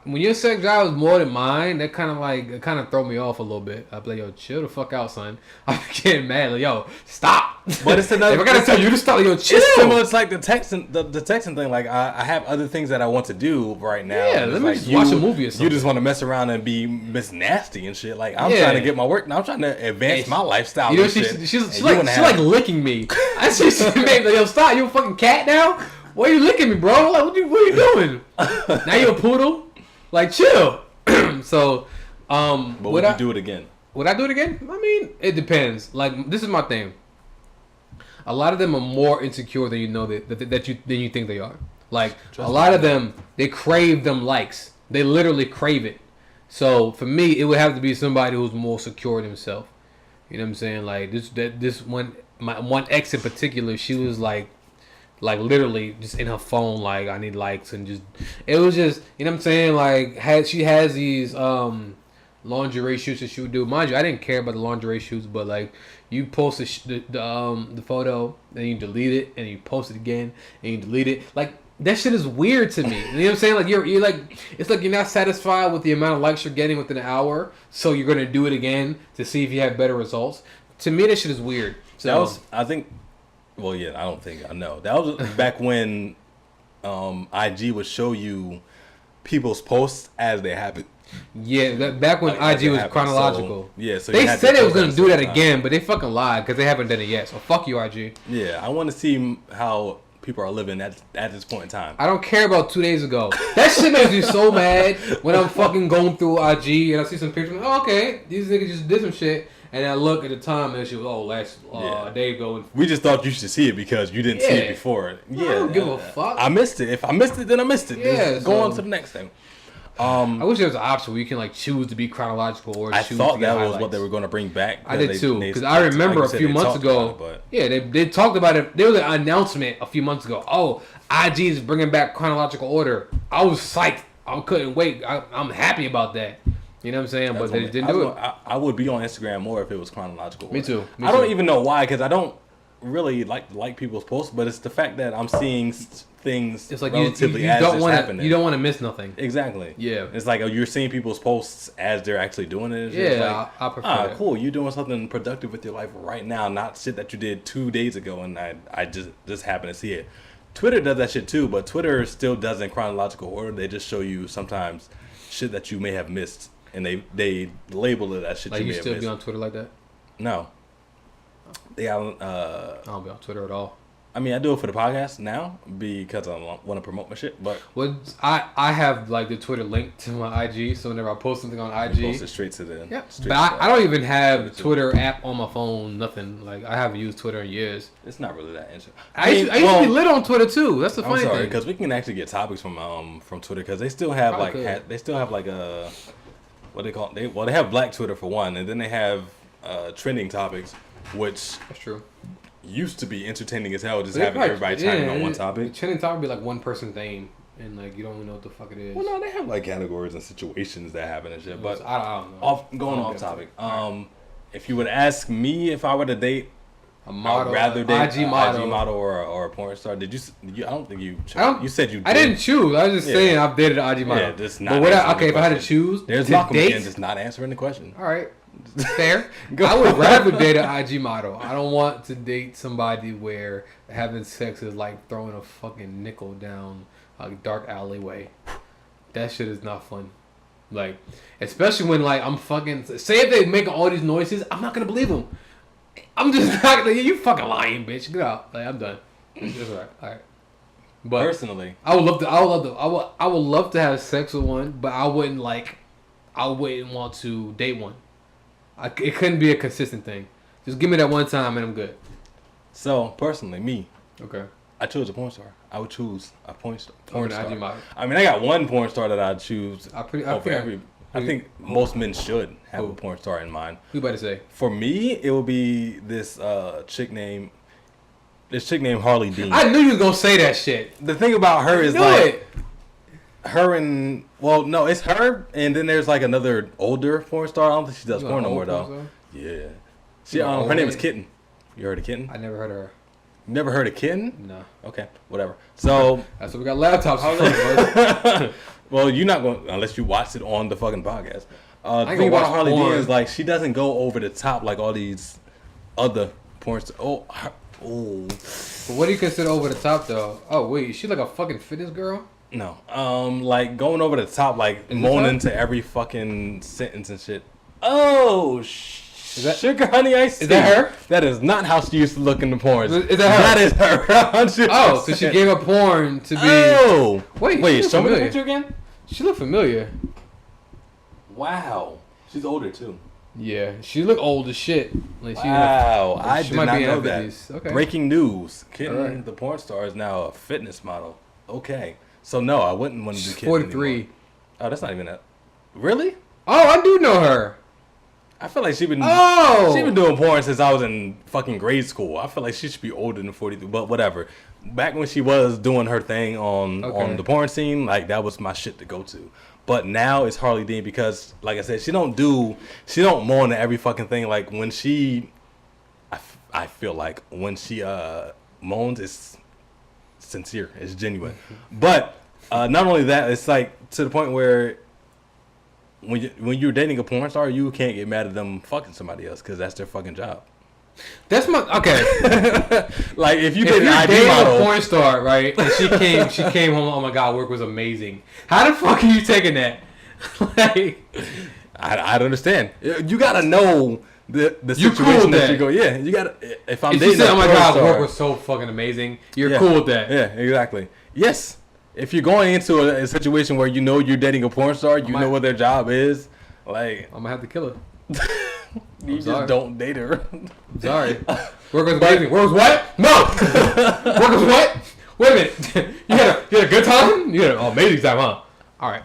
When your sex drive was more than mine, that kind of throw me off a little bit. I'd be like, yo, chill the fuck out, son. I'm getting mad. Like, yo, stop. But it's another. If I gotta tell you to stop, yo, chill. It's similar. It's like the texting thing. Like I have other things that I want to do right now. Yeah, let me just watch a movie or something. You just want to mess around and be Miss Nasty and shit. Like I'm trying to get my work. Now I'm trying to advance my lifestyle. You know, she's like licking me. I see, like, yo, stop. You a fucking cat now? Why are you licking me, bro? Like, what are you doing? Now you a poodle? Like, chill. So, but would you do it again? Would I do it again? I mean, it depends. Like, this is my thing. A lot of them are more insecure than you know than you think they are. Like, a lot of them, they crave them likes. They literally crave it. So for me, it would have to be somebody who's more secure in himself. You know what I'm saying? Like my one ex in particular, she was like literally just in her phone, like, I need likes, and just, it was just, you know what I'm saying? Like, she has these lingerie shoots that she would do. Mind you, I didn't care about the lingerie shoots, but like, you post the photo, then you delete it, and you post it again, and you delete it. Like, that shit is weird to me. You know what I'm saying? Like, you're like, it's like you're not satisfied with the amount of likes you're getting within an hour, so you're gonna do it again to see if you have better results. To me, that shit is weird. So that was, I think. Well, yeah, I know. That was back when IG would show you people's posts as they happen. Yeah, back when IG was chronological. So they said they was going to do that again, but they fucking lied because they haven't done it yet. So fuck you, IG. Yeah, I want to see how people are living at this point in time. I don't care about 2 days ago. That shit makes me so mad when I'm fucking going through IG and I see some pictures. Oh, okay, these niggas just did some shit. And I look at the time and she was, a day ago. We just thought you should see it because you didn't see it before. Yeah, I don't give a fuck. I missed it. If I missed it, then I missed it. Yeah, go on to the next thing. I wish there was an option where you can like choose to be chronological or choose to get I thought that highlights. was what they were going to bring back. I did too, because I remember a few months ago. They talked about it. There was an announcement a few months ago. Oh, IG is bringing back chronological order. I was psyched. I couldn't wait. I'm happy about that. You know what I'm saying? But they didn't do it. I would be on Instagram more if it was chronological order. Me too. I don't even know why, because I don't really like people's posts, but it's the fact that I'm seeing things it's like relatively you as don't it's wanna, happening. You don't want to miss nothing. Exactly. Yeah. It's like you're seeing people's posts as they're actually doing it. Yeah, I prefer that. Cool. You're doing something productive with your life right now, not shit that you did 2 days ago, and I just happen to see it. Twitter does that shit too, but Twitter still does in chronological order. They just show you sometimes shit that you may have missed. And they label it as shit like you may have missed. Like, you still be on Twitter like that? No. I don't be on Twitter at all. I mean, I do it for the podcast now because I want to promote my shit. But I have like the Twitter link to my IG, so whenever I post something on IG, post it straight to the. Yeah. But I don't even have Twitter app on my phone. Nothing. Like, I haven't used Twitter in years. It's not really that interesting. I used to be lit on Twitter too. That's the funny thing. Because we can actually get topics from Twitter because they still have like a. What they call it? They have Black Twitter for one, and then they have trending topics, which that's true. Used to be entertaining as hell, just having everybody chiming on one topic. Trending topic would be like one person thing. and like you don't even know what the fuck it is. Well, no, they have like categories and situations that happen and shit. But I don't know. Going off topic. If you would ask me if I were to date a model, I'd rather date IG model or a porn star. Did you? I don't think you. You said you. I didn't choose. I was just saying I've dated an IG model. Yeah, just not. But if I had to choose, there's Malcolm again, just not answering the question. All right, fair. I would rather date an IG model. I don't want to date somebody where having sex is like throwing a fucking nickel down a dark alleyway. That shit is not fun. Like, especially when like I'm fucking. Say if they make all these noises, I'm not gonna believe them. I'm just not like, you fucking lying, bitch. Get out. Like, I'm done. It's all right. But personally, I would love to have sex with one, but I wouldn't want to date one. It couldn't be a consistent thing. Just give me that one time and I'm good. So personally, me. Okay. I chose a porn star. I would choose a porn star. I mean, I got one porn star that I'd choose over every. I think most men should have a porn star in mind. Who you about to say? For me, it would be this chick named Harley Dean. I knew you was gonna say that shit. The thing about her is like her and it's her and then there's like another older porn star. I don't think she does porn no more though. Yeah, her name is Kitten. You heard of Kitten? I never heard of her. Never heard of Kitten? No. Okay, whatever. So that's what we got laptops for. Well, you're not going unless you watched it on the fucking podcast. The thing about Harley Dean is like she doesn't go over the top like all these other porn stars. But what do you consider over the top though? Oh wait, is she like a fucking fitness girl? No. Like going over the top, like moaning to every fucking sentence and shit. Oh Sugar Honey Ice Tea. Is that her? That is not how she used to look in the porn. Is that her? That is her. 100%. Oh, so she gave up porn to be. Oh, wait. Show me the picture again. She looked familiar. Wow, she's older too. Yeah, she looked old as shit. Like I did not know that. Okay. Breaking news: Kitten, the porn star, is now a fitness model. Okay, so no, I wouldn't want to do Kitten 43. anymore. Oh, that's not even that. Really? Oh, I do know her. I feel like she's been doing porn since I was in fucking grade school. I feel like she should be older than 42, but whatever. Back when she was doing her thing on the porn scene, like that was my shit to go to. But now it's Harley Dean because, like I said, she don't moan at every fucking thing. Like when I feel like when she moans, it's sincere, it's genuine. But not only that, it's like to the point where when you're dating a porn star, you can't get mad at them fucking somebody else because that's their fucking job. That's my like if you dated a porn star, right? And she came home. Oh my god, work was amazing. How the fuck are you taking that? Like, I don't understand. You gotta know the situation that you go. Yeah, you gotta. If I'm dating, oh my god, work was so fucking amazing. You're cool with that. Yeah, exactly. Yes. If you're going into a situation where you know you're dating a porn star, you know what their job is. Like I'm gonna have to kill her. You just don't date her. I'm sorry. Work was amazing. Work was what? No. Work was what? Wait a minute. You had a good time? You had an amazing time, huh? All right.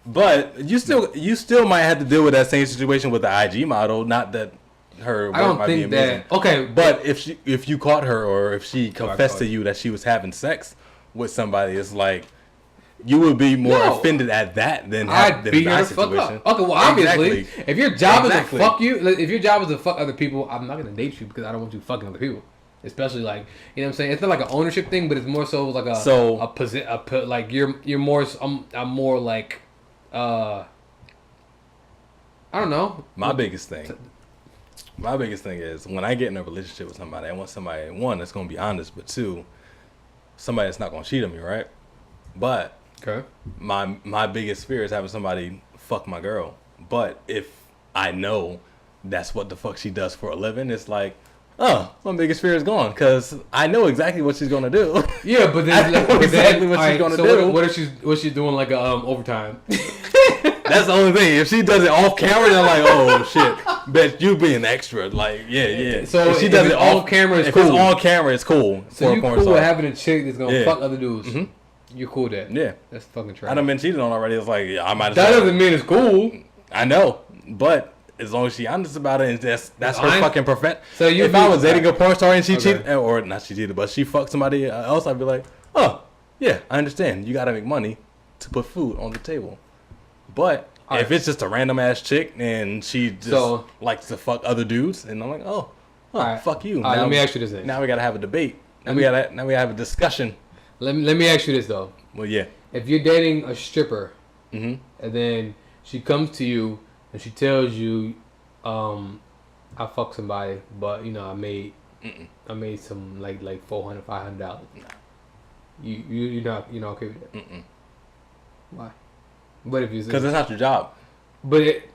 But you still might have to deal with that same situation with the IG model. Not that her work I don't might think be amazing. that. Okay. But if you caught her or if she confessed to you that she was having sex with somebody, it's like you would be more offended at that than beat her my fuck situation. up. Okay, well, obviously, if your job is to fuck you, if your job is to fuck other people, I'm not gonna date you because I don't want you fucking other people. Especially like, you know what I'm saying? It's not like an ownership thing, but it's more so like like you're more. I'm more like, I don't know. My biggest thing is when I get in a relationship with somebody, I want somebody, one, that's gonna be honest, but two, somebody that's not gonna cheat on me, right? But my biggest fear is having somebody fuck my girl. But if I know that's what the fuck she does for a living, it's like, oh, my biggest fear is gone because I know exactly what she's gonna do. Yeah, but then exactly what she's gonna do. What she's doing like overtime? That's the only thing. If she does it off camera, they're like, oh shit, bet you being extra. Like, yeah. So if she does it off camera, it's cool. If it's on camera, it's cool. So you cool with having a chick that's gonna fuck other dudes? Mm-hmm. You're cool with that? Yeah. That's fucking trash. I done been cheated on already. It's like, I might. That doesn't mean it's cool. I know, but as long as she's honest about it, and that's her fucking perfect. So if I was dating a porn star and she cheated, or not she cheated, but she fucked somebody else, I'd be like, oh, Yeah, I understand. You gotta make money to put food on the table. But if it's just a random ass chick and she just likes to fuck other dudes, and I'm like, fuck you. Now, let me ask you this thing. Now we gotta have a debate. Now we have a discussion. Let me ask you this though. Well, yeah. If you're dating a stripper, and then she comes to you and she tells you, I fucked somebody, but I made some like $400, $500. No. You're not okay with that. Why? But if you because it's not your job. But it's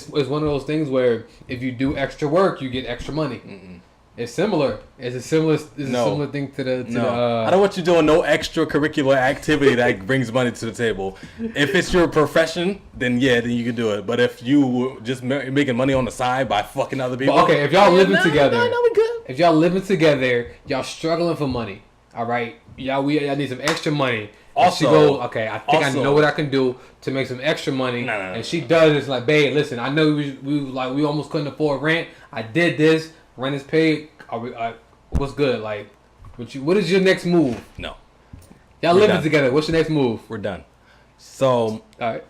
one of those things where if you do extra work, you get extra money. It's similar. It's a similar thing to the. I don't want you doing no extracurricular activity that brings money to the table. If it's your profession, then you can do it. But if you just making money on the side by fucking other people, okay. If y'all living together, we good. If y'all living together, y'all struggling for money. All right, y'all need some extra money. Also, she goes, okay, I think I know what I can do to make some extra money. And she does it. It's like, babe, listen, I know we almost couldn't afford rent. I did this. Rent is paid. What's good? Like, what is your next move? No. Y'all living together. What's your next move? We're done. So, all right.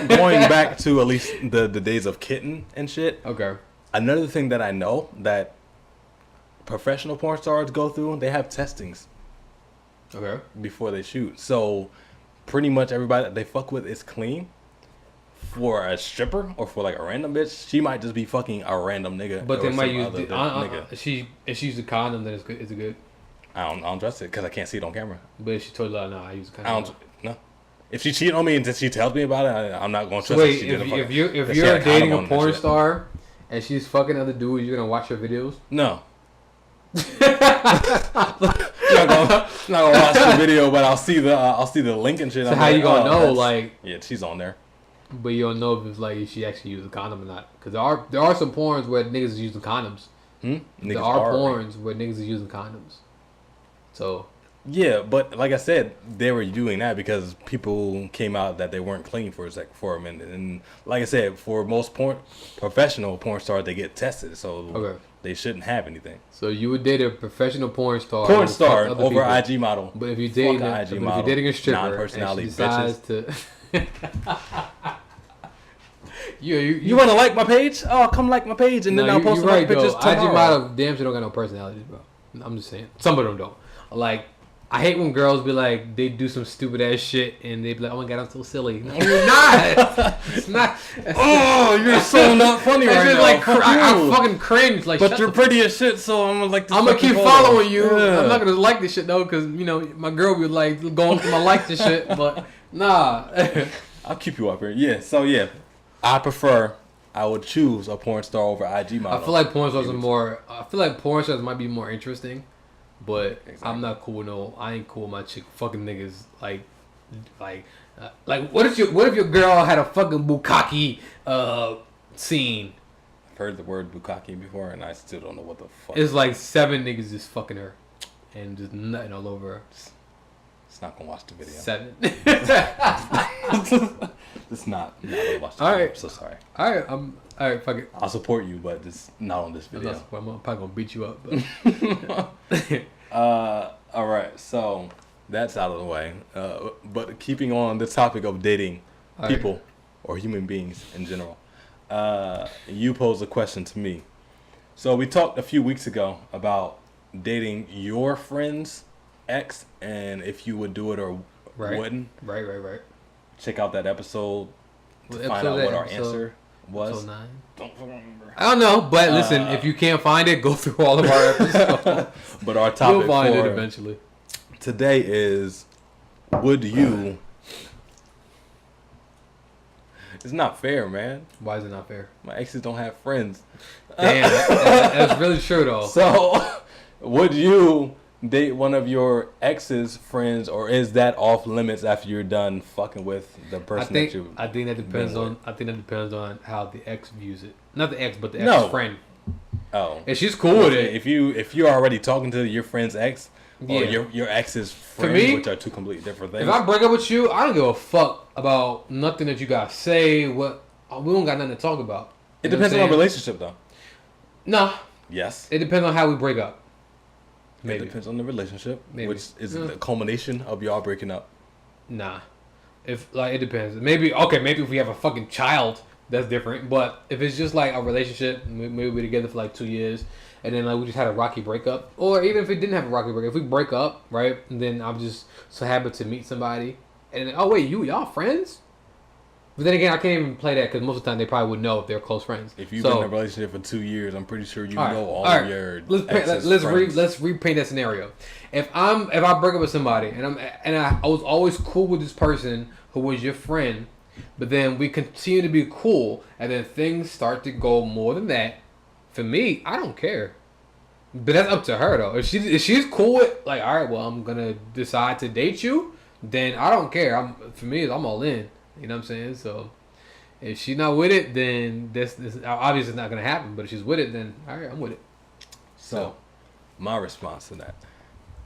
Going back to at least the days of kitten and shit. Okay. Another thing that I know that professional porn stars go through, they have testings. Okay. Before they shoot. So, pretty much everybody that they fuck with is clean. For a stripper or for like a random bitch, she might just be fucking a random nigga. But they might use nigga. If she used a condom, then it's good. Is it good? I don't trust it because I can't see it on camera. But if she told you, no, I use a condom. No. If she cheated on me and she tells me about it, I'm not going to trust her. Wait, she if you're dating a porn star and she's fucking other dudes, you're gonna watch her videos? No. not gonna watch the video, but I'll see the link and shit. So how you gonna know? Like, yeah, she's on there. But you don't know if it's like if she actually used a condom or not. Because there are some porns where niggas is using condoms. There are porns where niggas is using condoms. So. Yeah, but like I said, they were doing that because people came out that they weren't clean for a minute. And like I said, for most professional porn stars, they get tested. So they shouldn't have anything. So you would date a professional porn star. Porn star over IG model. But if you're dating a stripper non-personality and she decides bitches. to... You want to like my page? Oh, come like my page, and then I'll post my pictures tomorrow. IG model, damn sure don't got no personality, bro. I'm just saying. Some of them don't. Like, I hate when girls be like, they do some stupid ass shit, and they be like, oh my god, I'm so silly. No, you're not. It's not. Oh, you're so not funny right now. Like, I fucking cringe. Like, but you're pretty as shit, so I'm gonna like this. I'm gonna keep following you. Yeah. I'm not gonna like this shit though, because my girl be like going through my like this shit, but nah. I'll keep you up here. Yeah. So yeah. I would choose a porn star over IG model. I feel like porn stars might be more interesting, but I'm not cool. I ain't cool with my chick fucking niggas. Like, what if your girl had a fucking bukkake scene? I've heard the word bukkake before, and I still don't know what the fuck. It's like 7 niggas just fucking her, and just nutting all over her. It's not gonna watch the video. 7. It's not gonna watch the video. Right. I'm so sorry. All right, fuck it. I'll support you, but it's not on this video. I'm probably gonna beat you up. All right, so that's out of the way. But keeping on the topic of dating people or human beings in general, you posed a question to me. So we talked a few weeks ago about dating your friend's ex and if you would do it or wouldn't. Right. Check out that episode to find out what our answer was. Episode 9? Don't fucking remember. I don't know, but listen, if you can't find it, go through all of our episodes. But our topic you'll find it eventually. Today is, would you... It's not fair, man. Why is it not fair? My exes don't have friends. Damn, that's really true, though. So, would you date one of your ex's friends, or is that off limits after you're done fucking with the person that you? I think that depends on how the ex views it. Not the ex, but the ex friend. Oh, if she's cool with it. If you're already talking to your friend's ex, or your ex's friend, which are two completely different things. If I break up with you, I don't give a fuck about nothing that you gotta say. We don't got nothing to talk about. It depends on our relationship, though. No. Yes. It depends on how we break up. Maybe. It depends on the relationship, Maybe. which is the culmination of y'all breaking up. Nah. If like it depends. Maybe if we have a fucking child, that's different. But if it's just like a relationship, maybe we're together for like 2 years, and then like we just had a rocky breakup, or even if we didn't have a rocky breakup, if we break up, right, and then I'm just so happy to meet somebody, and then, oh wait, y'all friends? But then again, I can't even play that because most of the time they probably would know if they're close friends. If you've been in a relationship for 2 years, I'm pretty sure know all of your let's repaint that scenario. If I break up with somebody and I was always cool with this person who was your friend, but then we continue to be cool, and then things start to go more than that. For me, I don't care. But that's up to her though. If she's cool with like, all right, well, I'm gonna decide to date you, then I don't care. For me, I'm all in. You know what I'm saying? So if she's not with it, then this obviously it's not gonna happen. But if she's with it, then all right, I'm with it. So my response to that,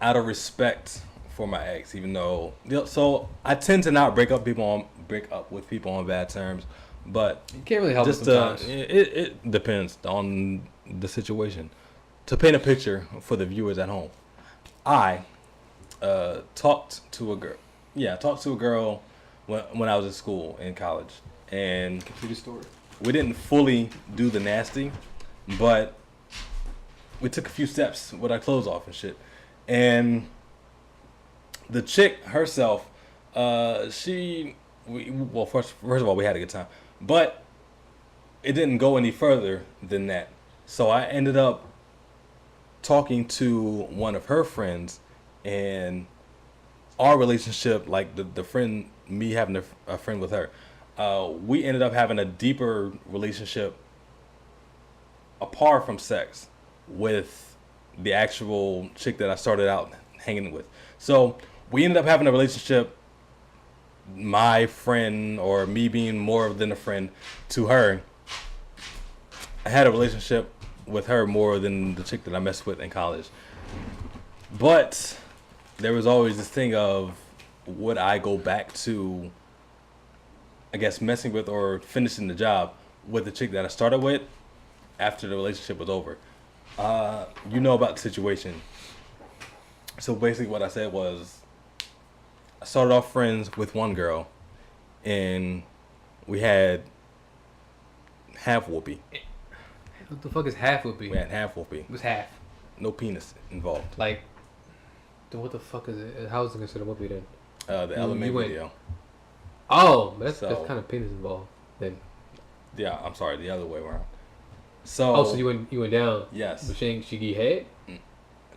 out of respect for my ex, even though so I tend to not break up with people on bad terms, but you can't really help it sometimes. It depends on the situation. To paint a picture for the viewers at home, I talked to a girl. Yeah, I talked to a girl when I was in school in college, and complete the story. We didn't fully do the nasty, but we took a few steps with our clothes off and shit. And the chick herself, first of all, we had a good time, but it didn't go any further than that. So I ended up talking to one of her friends, and our relationship, like the friend, me having a friend with her, we ended up having a deeper relationship apart from sex with the actual chick that I started out hanging with. So we ended up having a relationship, my friend, or me being more than a friend to her. I had a relationship with her more than the chick that I messed with in college. But there was always this thing of, would I go back to, I guess, messing with or finishing the job with the chick that I started with after the relationship was over? You know about the situation. So basically what I said was, I started off friends with one girl, and we had half whoopee. What the fuck is half whoopee? We had half whoopee. What's half? No penis involved. Like, then what the fuck is it? How is it considered whoopee then? The Ella Mai video. Oh, that's kind of penis involved then. Yeah, I'm sorry, the other way around. So so you went down. Yes. But she get head?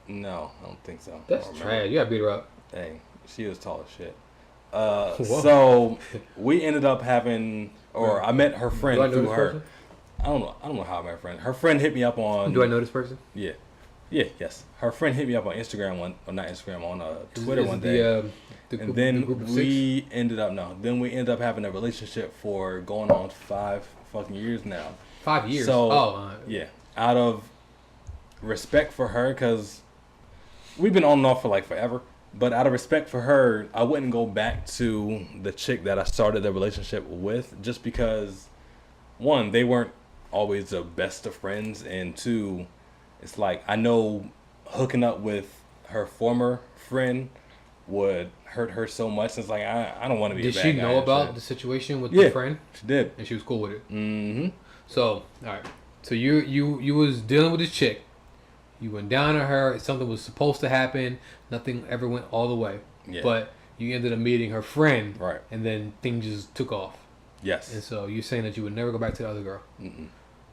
No, I don't think so. That's trash. You gotta beat her up. Dang, she was tall as shit. So we ended up having, or I met her friend through her. Person? I don't know how I met her friend. Her friend hit me up on. Do I know this person? Yeah. Yes. Her friend hit me up on Instagram on Twitter one day. And then we ended up having a relationship for going on 5 fucking years now. 5 years. So yeah, out of respect for her, because we've been on and off for like forever. But out of respect for her, I wouldn't go back to the chick that I started the relationship with, just because, one, they weren't always the best of friends, and two, it's like, I know hooking up with her former friend would hurt her so much. It's like, I don't want to be a bad guy. Did she know about the situation with the friend? She did. And she was cool with it? Mm-hmm. So, all right. So you was dealing with this chick. You went down to her. Something was supposed to happen. Nothing ever went all the way. Yeah. But you ended up meeting her friend. Right. And then things just took off. Yes. And so you're saying that you would never go back to the other girl. Mm-mm.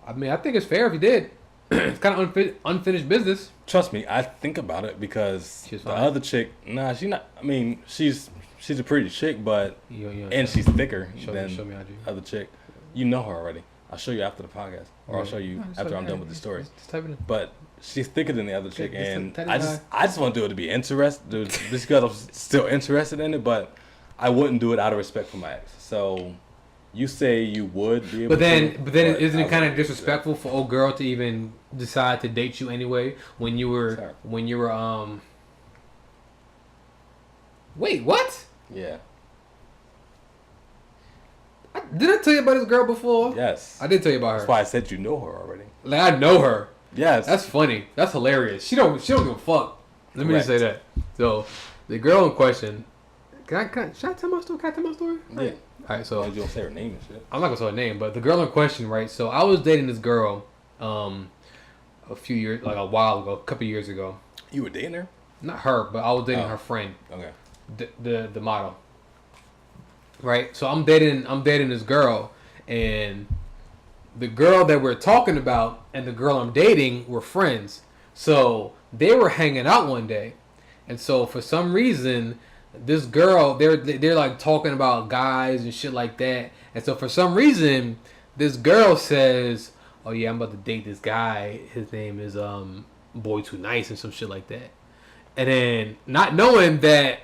I mean, I think it's fair if you did. It's kind of unfinished business. Trust me, I think about it, because the other chick, she's not. I mean, she's a pretty chick, but and she's thicker than the other chick. You know her already. I'll show you after the podcast, or I'll show you after I'm done with the story. Just type it in. But she's thicker than the other chick, and I just want to do it to be interested, just because I'm still interested in it. But I wouldn't do it out of respect for my ex. So you say you would be able but then isn't it kind of disrespectful for old girl to even decide to date you anyway when you were Wait, what? Yeah. Did I tell you about this girl before? Yes. I did tell you about her. That's why I said you know her already. Like, I know her. Yes. That's funny. That's hilarious. She don't give a fuck. Let me just say that. So, the girl in question. Should I tell my story? Can I tell my story? Yeah. All right. So you don't say her name and shit. I'm not gonna say her name, but the girl in question, right? So I was dating this girl, a few years, like a while ago, a couple years ago. You were dating her? Not her, but I was dating her friend. Okay. The model. Right. So I'm dating this girl, and the girl that we're talking about and the girl I'm dating were friends. So they were hanging out one day, and so for some reason, this girl they're like talking about guys and shit like that, and so for some reason, this girl says, "Oh yeah, I'm about to date this guy. His name is Boy Too Nice," and some shit like that, and then not knowing that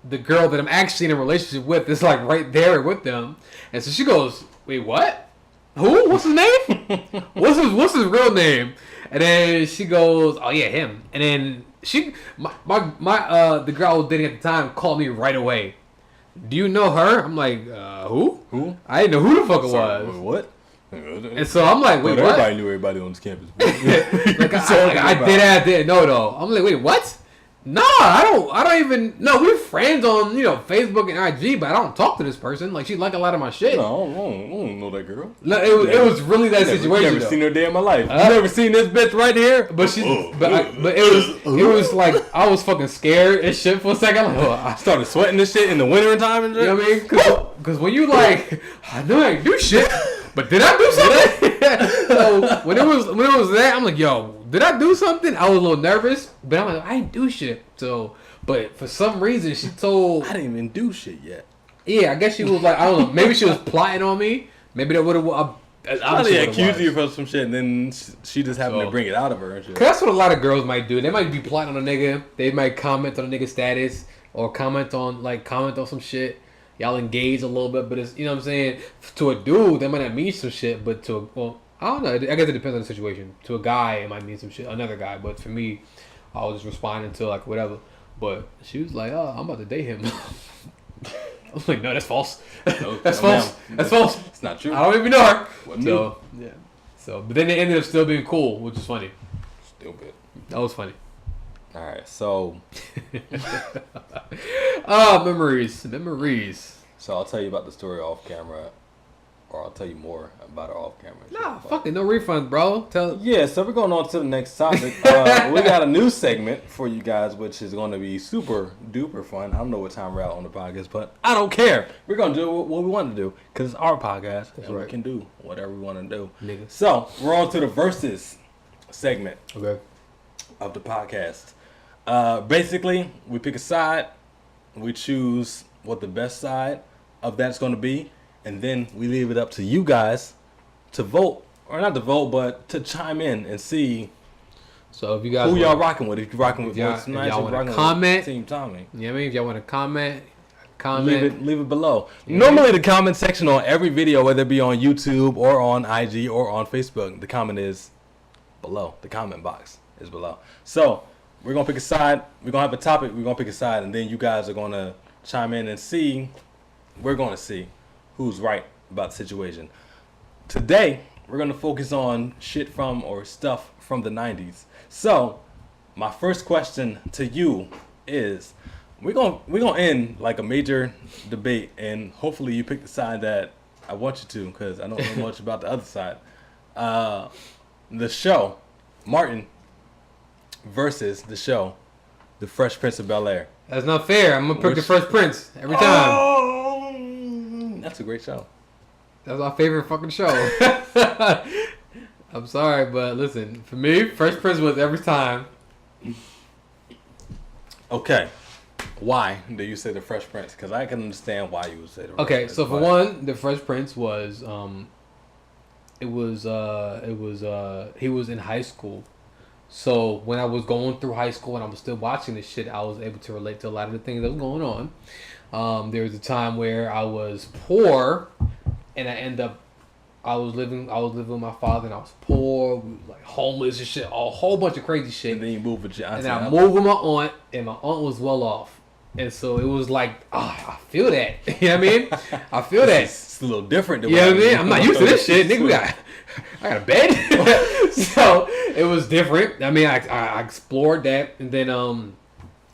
the girl that I'm actually in a relationship with is like right there with them, and so she goes, "Wait, what? Who? What's his name? What's his real name?" And then she goes, "Oh yeah, him." And then the girl I was dating at the time called me right away. "Do you know her?" I'm like, who? Who? I didn't know who the fuck it was. What? And so I'm like, wait, what? Everybody knew everybody on this campus. I didn't know though. I'm like, wait, what? No, I don't even. No, we're friends on Facebook and IG, but I don't talk to this person. Like, she like a lot of my shit. No, I don't know that girl. No, it was really that situation. Never seen her day in my life. You never seen this bitch right here. But it was like I was fucking scared and shit for a second. Like, I started sweating this shit in the winter time and shit. You know what I mean? Because when you like, I know I ain't do shit, but did I do something? So when it was that, I'm like, yo, did I do something? I was a little nervous, but I'm like, I didn't do shit. So, but for some reason, she told... I didn't even do shit yet. Yeah, I guess she was like, I don't know, maybe she was plotting on me. Maybe that would have... Probably accused you of some shit, and then she just happened to bring it out of her and shit. Cause that's what a lot of girls might do. They might be plotting on a nigga. They might comment on a nigga's status or comment on some shit. Y'all engage a little bit, but it's, you know what I'm saying? To a dude, that might not mean some shit, but I don't know. I guess it depends on the situation. To a guy, it might mean some shit. Another guy, but for me, I was just responding to like whatever. But she was like, "Oh, I'm about to date him." I was like, "No, that's false. That's false. That's false. It's not true. I don't even know her." So yeah. So, but then they ended up still being cool, which is funny. Stupid. That was funny. All right, so. Memories. So I'll tell you about the story off camera. Or I'll tell you more about it off camera. Nah, fuck it, no refunds, bro. Yeah, so we're going on to the next topic. We got a new segment for you guys, which is going to be super duper fun. I don't know what time we're out on the podcast, but I don't care. We're going to do what we want to do because it's our podcast. That's and right. We can do whatever we want to do. Nigga. So we're on to the versus segment of the podcast. Basically, we pick a side. We choose what the best side of that's going to be. And then we leave it up to you guys to vote, or not to vote, but to chime in and see. So if you guys who y'all rocking with? If you're rocking with Voice Nice, y'all want to comment, Team Tommy. You know what I mean? If y'all want to comment. Leave it below. Yeah. Normally the comment section on every video, whether it be on YouTube or on IG or on Facebook, the comment is below. The comment box is below. So we're gonna pick a side. We're gonna have a topic. We're gonna pick a side, and then you guys are gonna chime in and see. We're gonna see who's right about the situation. Today, we're going to focus on shit from or stuff from the 90s. So, my first question to you is, we're going to end like a major debate, and hopefully you pick the side that I want you to, because I don't know much about the other side. The show, Martin versus the show, The Fresh Prince of Bel-Air. That's not fair. I'm going to pick The Fresh Prince every time. That's a great show. That's my favorite fucking show. I'm sorry, but listen, for me, Fresh Prince was every time. Okay. Why do you say The Fresh Prince? Because I can understand why you would say The Fresh Prince. Okay, so for one, The Fresh Prince was, he was in high school. So when I was going through high school and I was still watching this shit, I was able to relate to a lot of the things that was going on. There was a time where I was poor, and I was living with my father, and I was poor, like homeless and shit, a whole bunch of crazy shit. And then you moved with your aunt. And I moved with my aunt, and my aunt was well off. And so it was like, I feel that. You know what I mean? I feel that. It's a little different. You know what I mean? I'm not used to this shit. Nigga, I got a bed. So it was different. I mean, I explored that. And then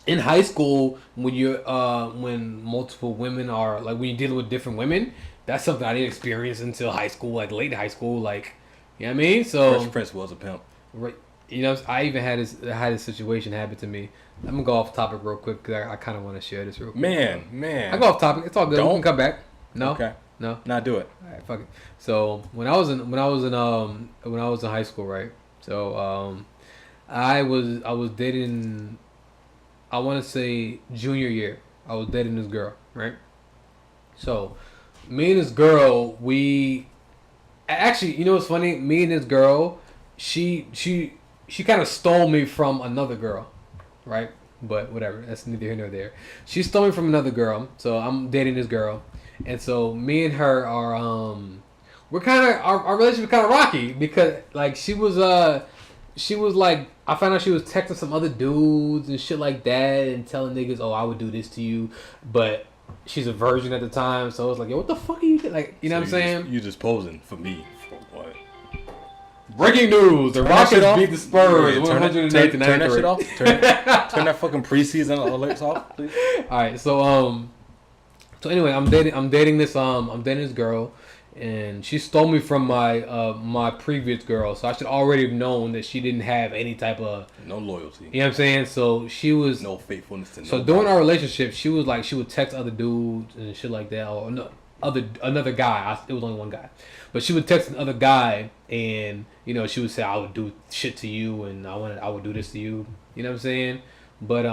in high school, when multiple women are, like, when you're dealing with different women, that's something I didn't experience until high school, like late high school. Like, you know what I mean? So Fresh Prince was a pimp. Right. You know, I even had this situation happen to me. I'm gonna go off topic real quick because I kind of want to share this real quick. Man. I go off topic. It's all good. We can come back. No. Okay. No. Not do it. All right. Fuck it. So when I was in high school, right? So I was dating. I want to say junior year. I was dating this girl, right? So me and this girl, we actually, you know what's funny? Me and this girl, she kind of stole me from another girl, right? But whatever, that's neither here nor there. She stole me from another girl, so I'm dating this girl, and so me and her are we're kind of our relationship kind of rocky because like she was like, I found out she was texting some other dudes and shit like that and telling niggas, oh, I would do this to you, but she's a virgin at the time, so I was like, yo, what the fuck are you doing? Like, you know what I'm saying? You just posing for me. For what? Breaking news: the Rockets beat the Spurs 108 to 93. Turn that shit off. Turn that fucking preseason alerts off, please. All right, so anyway, I'm dating this girl, and she stole me from my previous girl, so I should already have known that she didn't have any type of no loyalty. You know what I'm saying? So she was no faithfulness to. So during our relationship, she was like, she would text other dudes and shit like that, or another guy. It was only one guy, but she would text another guy, and you know, she would say, I would do shit to you, and I would do this to you. You know what I'm saying? But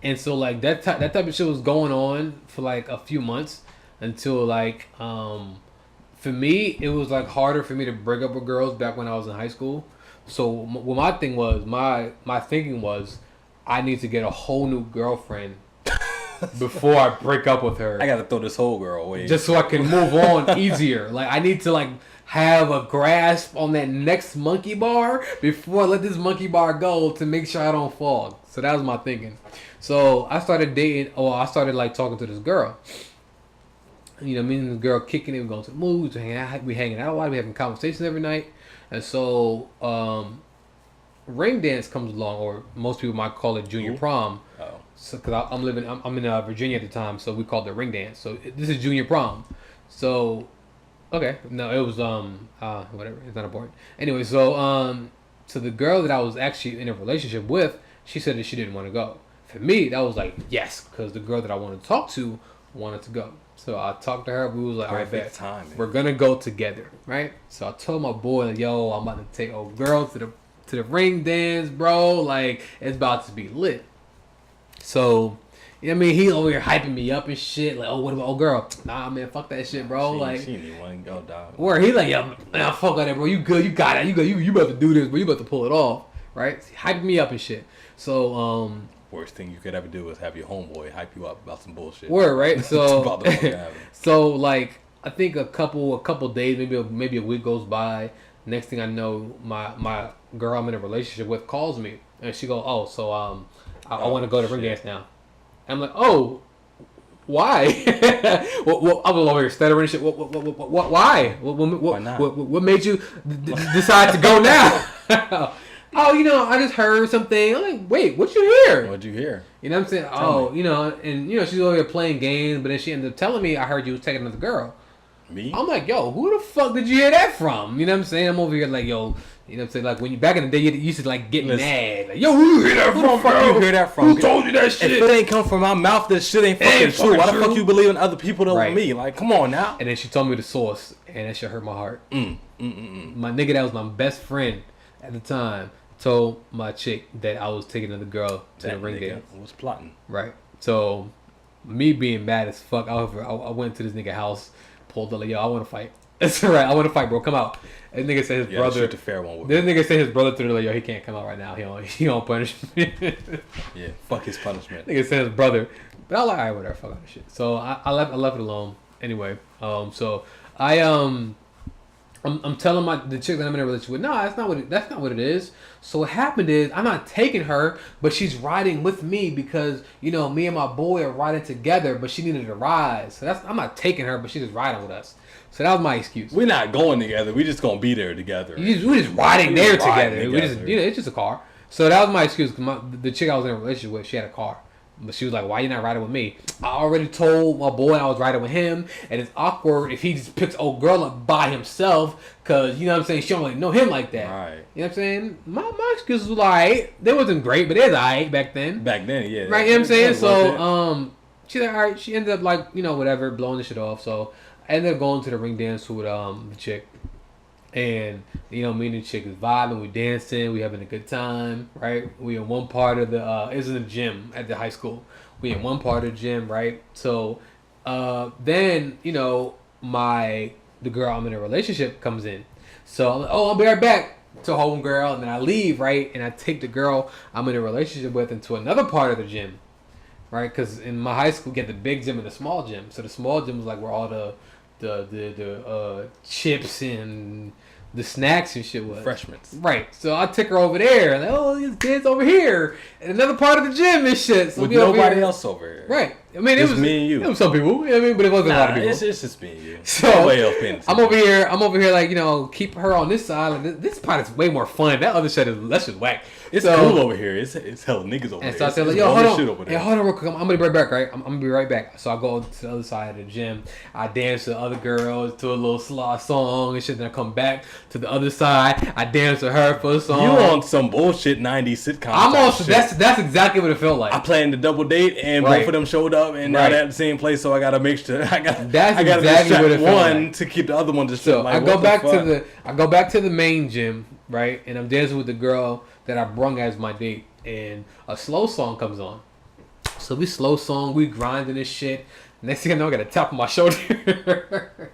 and so like that type of shit was going on for like a few months until like for me it was like harder for me to break up with girls back when I was in high school. So what my thing was, my thinking was, I need to get a whole new girlfriend before I break up with her. I gotta throw this whole girl away just so I can move on easier. Like I need to like have a grasp on that next monkey bar before I let this monkey bar go to make sure I don't fall. So that was my thinking. So I started like talking to this girl. You know, me and the girl kicking it, we're going to the movies, we hanging out a lot, we having conversations every night. And so ring dance comes along, or most people might call it junior prom. Oh. So, cause I'm in Virginia at the time, so we called it ring dance. So this is junior prom. So, okay, no, it was whatever, it's not important. Anyway, so the girl that I was actually in a relationship with, she said that she didn't want to go. For me, that was like yes, because the girl that I wanted to talk to wanted to go. So I talked to her. We was like, all right, bet, we're gonna go together, right? So I told my boy, like, yo, I'm about to take old girl to the ring dance, bro. Like it's about to be lit. So, you know what I mean? He over here hyping me up and shit. Like, oh, what about old girl? Nah, man, fuck that shit, bro. She didn't want to go, dog. Where he like, yo, man, fuck that, bro. You good? You got it. You about to do this, bro. You about to pull it off, right? He hyping me up and shit. So, worst thing you could ever do is have your homeboy hype you up about some bullshit. Word, right? So, so like I think a couple days, maybe a week goes by. Next thing I know, my girl I'm in a relationship with calls me, and she goes, "Oh, so I want to go to ring dance now." I'm like, "Oh, why?" well, I was over here stuttering and shit. What? Why? Why not? What made you decide to go now? Oh, you know, I just heard something. I'm like, wait, what you hear? What'd you hear? You know what I'm saying? Tell me. You know, and you know, she's over here playing games, but then she ended up telling me, I heard you was taking another girl. Me? I'm like, yo, who the fuck did you hear that from? You know what I'm saying? I'm over here like, yo, you know what I'm saying? Like when you back in the day, you used to like get mad. Like, yo, who you hear that from? Who the fuck you hear that from? Who told you that shit? If it ain't come from my mouth, this shit ain't fucking true. Why the fuck you believe in other people than me? Like, come on now. And then she told me the source, and that shit hurt my heart. My nigga that was my best friend at the time told my chick that I was taking another girl to the ring dance. Was plotting. Right. So, me being mad as fuck, I went to this nigga house, pulled up like, yo, I want to fight. It's alright, I want to fight, bro. Come out. And nigga said his brother. The fair one. This nigga said his brother to her like, yo, he can't come out right now. He don't punish me. Yeah, fuck his punishment. Nigga said his brother. But I was like, alright, whatever, fuck that shit. So I left it alone. Anyway, so I I'm telling the chick that I'm in a relationship with, no, that's not what it is. So what happened is I'm not taking her, but she's riding with me because me and my boy are riding together, but she needed a ride. So I'm not taking her, but she's just riding with us. So that was my excuse. We're not going together. We just gonna be there together. We're just riding there together. It's just a car. So that was my excuse. Cause the chick I was in a relationship with, she had a car. But she was like, why you not riding with me? I already told my boy I was riding with him. And it's awkward if he just picks old girl up by himself. Because, you know what I'm saying, she don't really know him like that. Right. You know what I'm saying? My excuses were alright. They wasn't great, but it was alright back then. Back then, yeah. Right, you know what I'm saying? So, she's like, alright. She ended up like, whatever, blowing the shit off. So, I ended up going to the ring dance with the chick. And, me and the chick is vibing, we dancing, we having a good time, right? We in one part of it's in the gym at the high school. We in one part of the gym, right? So, then, the girl I'm in a relationship comes in. So, I'm like, I'll be right back to home girl. And then I leave, right? And I take the girl I'm in a relationship with into another part of the gym, right? Because in my high school, we get the big gym and the small gym. So the small gym was like where all the chips and the snacks and shit was. Refreshments. Right. So I took her over there. Like, these kids over here. In another part of the gym and shit. So with nobody else over here. Right. I mean, it was me and you. It was some people. But it wasn't a lot of people. It's just me and you. So I'm over here like, keep her on this side. Like, this part is way more fun. That other shit that's just whack. It's cool over here. It's hella niggas over here. And so I said, like, yo, hold on. Hey, hold on real quick. I'm gonna be right back, right? I'm gonna be right back. So I go to the other side of the gym. I dance with other girls to a little slow song and shit. Then I come back to the other side. I dance with her for a song. You on some bullshit 90s sitcom. I'm on that's exactly what it felt like. I planned the double date and both of them showed up and now they're at the same place. So I gotta make sure I gotta exactly what it felt one like. To keep the other one distracted. So like, I go back to the main gym, right? And I'm dancing with the girl that I brung as my date, and a slow song comes on. So we slow song, we grinding this shit. Next thing I know, I got a tap on my shoulder.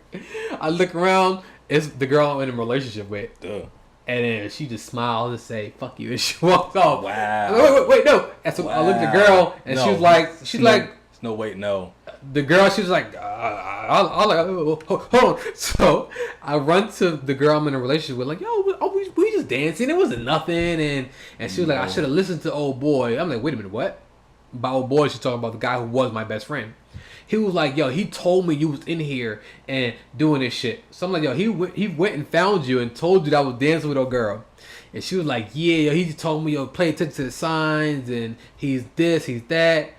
I look around, it's the girl I'm in a relationship with. Duh. And then she just smiles and say, "Fuck you," and she walks off. Wow. Wait, no. And so I look at the girl, and she was like, "No, wait, no." The girl, she was like, hold on. So I run to the girl I'm in a relationship with, like, yo, we just dancing. It wasn't nothing. And she was like, I should have listened to old boy. I'm like, wait a minute, what? By old boy, she's talking about the guy who was my best friend. He was like, yo, he told me you was in here and doing this shit. So I'm like, yo, he went and found you and told you that I was dancing with a girl. And she was like, yeah, yo, he just told me, yo, pay attention to the signs and he's this, he's that.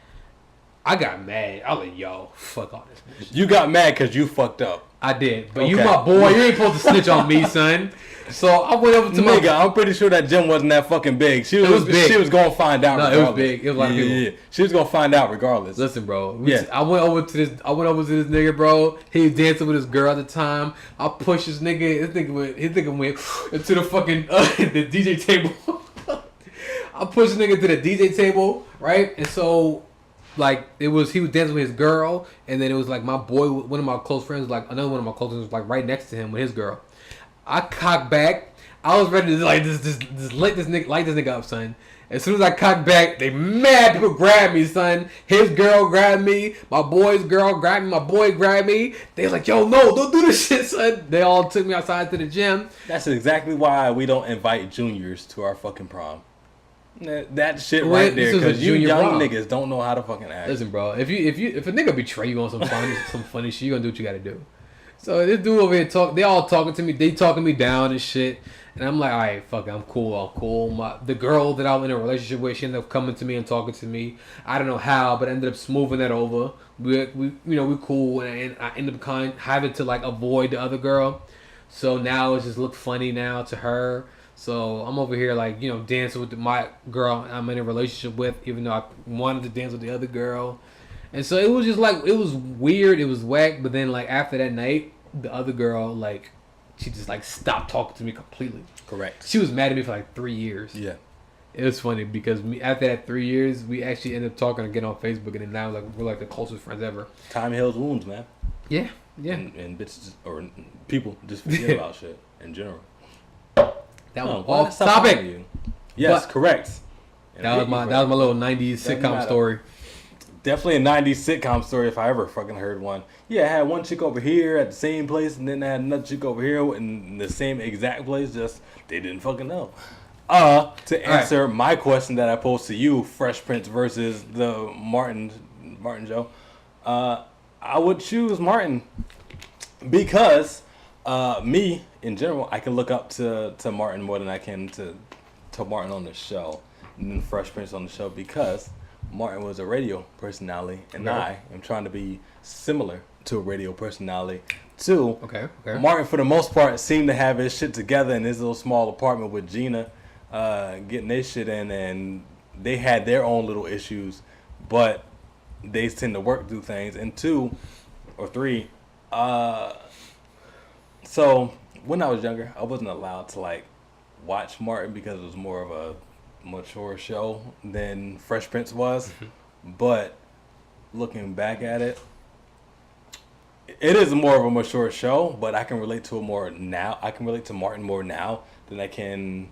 I got mad. I was like, yo, fuck all this bullshit. You got mad because you fucked up. I did. But you my boy. You ain't supposed to snitch on me, son. So I went over to nigga, I'm pretty sure that gym wasn't that fucking big. She was big. She was going to find out regardless. It was big. It was a lot of people. Yeah. She was going to find out regardless. Listen, bro. I went over to this nigga, bro. He was dancing with his girl at the time. I pushed this nigga. His nigga went into the fucking the DJ table. I pushed the nigga to the DJ table, right? And so... like he was dancing with his girl, and then it was like my boy, one of my close friends, like another one of my close friends, was like right next to him with his girl. I cocked back. I was ready to like just light this nigga up, son. As soon as I cocked back, they mad people grabbed me, son. His girl grabbed me, my boy's girl grabbed me, my boy grabbed me. They was like, yo, no, don't do this shit, son. They all took me outside to the gym. That's exactly why we don't invite juniors to our fucking prom. That shit right there, because you young niggas don't know how to fucking act. Listen, bro, if a nigga betray you on some funny shit, you gonna do what you gotta do. So this dude over here they all talking to me, they talking me down and shit, and I'm like, all right, fuck it, I'm cool. The girl that I'm in a relationship with, she ended up coming to me and talking to me. I don't know how, but I ended up smoothing that over. We cool, and I ended up having to like avoid the other girl. So now it just look funny now to her. So I'm over here like, dancing with my girl I'm in a relationship with, even though I wanted to dance with the other girl. And so it was just like, it was weird, it was whack. But then like after that night, the other girl, like, she just like stopped talking to me completely. Correct. She was mad at me for like 3 years. Yeah. It was funny because after that 3 years, we actually ended up talking again on Facebook, and then now like we're like the closest friends ever. Time heals wounds, man. Yeah. And bitches or people just forget about shit in general. That was off topic. Yes, correct. That was my little 90s sitcom story. Definitely a 90s sitcom story if I ever fucking heard one. Yeah, I had one chick over here at the same place, and then I had another chick over here in the same exact place, just they didn't fucking know. To answer my question that I posed to you, Fresh Prince versus the Martin Joe, I would choose Martin because me, in general, I can look up to Martin more than I can to Martin on the show, and then Fresh Prince on the show because Martin was a radio personality, and I am trying to be similar to a radio personality. Too. Okay. Martin, for the most part, seemed to have his shit together in his little small apartment with Gina, getting their shit in, and they had their own little issues, but they tend to work through things. And 2 or 3, so when I was younger, I wasn't allowed to like watch Martin because it was more of a mature show than Fresh Prince was. But looking back at it, it is more of a mature show, but I can relate to it more now. I can relate to Martin more now than I can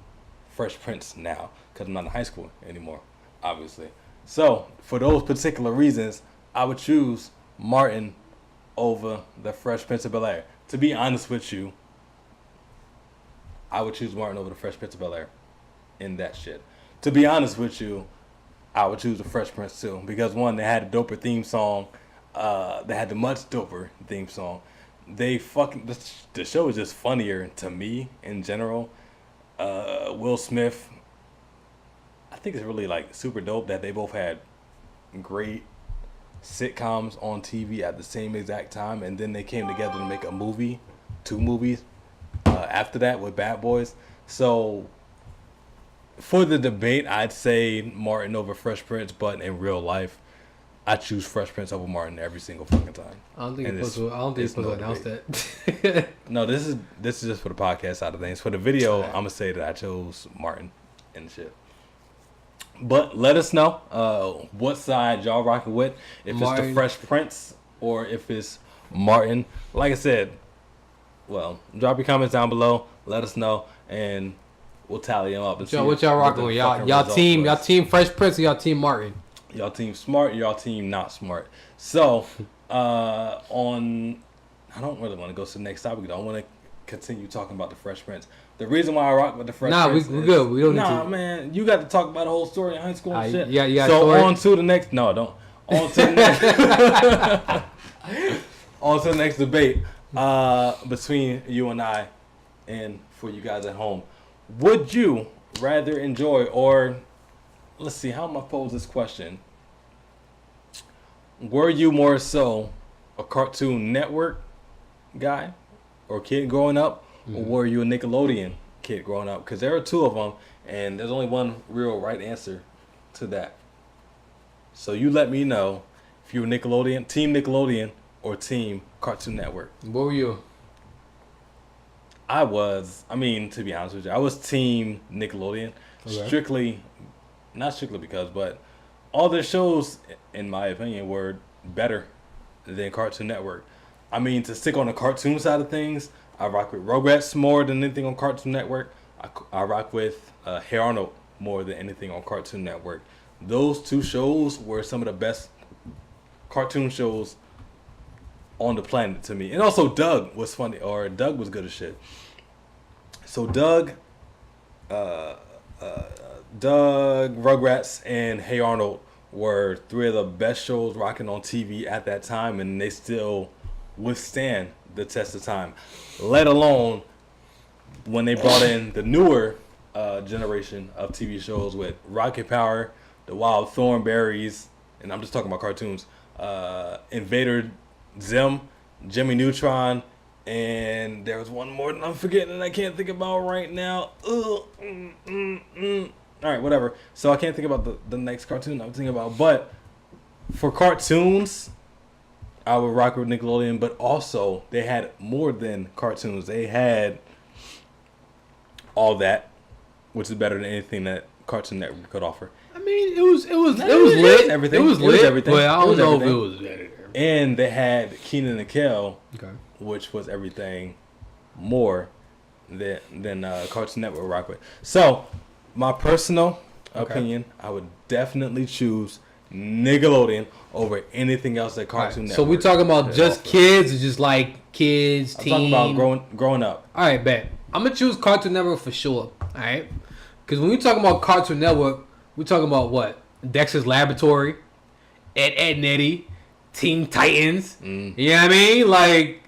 Fresh Prince now because I'm not in high school anymore, obviously. So for those particular reasons, I would choose Martin over the Fresh Prince of Bel-Air. To be honest with you, I would choose Martin over the Fresh Prince of Bel-Air in that shit. To be honest with you, I would choose the Fresh Prince too because one, they had a doper theme song. They had the much doper theme song. The show is just funnier to me in general. Will Smith, I think it's really like super dope that they both had great sitcoms on TV at the same exact time, and then they came together to make a movie, 2 movies after that with Bad Boys. So for the debate, I'd say Martin over Fresh Prince, but in real life, I choose Fresh Prince over Martin every single fucking time. I don't think you're supposed to announce that. No, this is just for the podcast side of things. For the video, I'm gonna say that I chose Martin and shit. But let us know what side y'all rocking with. If Martin. It's the Fresh Prince or if it's Martin. Like I said, well, drop your comments down below. Let us know, and we'll tally them up. And what y'all rocking with? Y'all team Fresh Prince or y'all team Martin? Y'all team smart, y'all team not smart. So, I don't really want to go to the next topic though. I want to continue talking about the Fresh Prince. The reason why I rock with the Fresh Prince we're good. We don't need to. Nah, man, you got to talk about the whole story in high school and shit. Yeah, you got so story? On to the next. No, don't. On to the next. On to the next debate between you and I, and for you guys at home. Would you rather enjoy, or let's see, how am I pose this question? Were you more so a Cartoon Network guy or kid growing up, or were you a Nickelodeon kid growing up? Because there are 2 of them, and there's only one real right answer to that. So you let me know if you were Team Nickelodeon or Team Cartoon Network. What were you? To be honest with you, I was Team Nickelodeon. Okay. Not strictly because, but all their shows, in my opinion, were better than Cartoon Network. To stick on the cartoon side of things, I rock with Rugrats more than anything on Cartoon Network. I rock with Hey Arnold more than anything on Cartoon Network. Those 2 shows were some of the best cartoon shows on the planet to me. And also Doug was funny, or Doug was good as shit. So Doug, Rugrats, and Hey Arnold were 3 of the best shows rocking on TV at that time, and they still withstand the test of time. Let alone when they brought in the newer generation of TV shows with Rocket Power, The Wild Thornberrys, and I'm just talking about cartoons, Invader Zim, Jimmy Neutron, and there was one more that I'm forgetting and I can't think about right now. Alright, whatever. So I can't think about the next cartoon I'm thinking about. But for cartoons, I would rock with Nickelodeon, but also they had more than cartoons. They had all that, which is better than anything that Cartoon Network could offer. It was lit. Everything. It was lit, everything. But I don't know if it was better. And they had Kenan and Kel, okay, which was everything more than Cartoon Network rock with. So, my personal opinion, I would definitely choose Nickelodeon over anything else that Cartoon Network. So we talking about just kids, or just like kids, teen? I'm talking about growing up. All right, bet. I'm gonna choose Cartoon Network for sure. All right, because when we talking about Cartoon Network, we talking about what? Dexter's Laboratory, Ed and Eddie, Teen Titans. You know what I mean? Like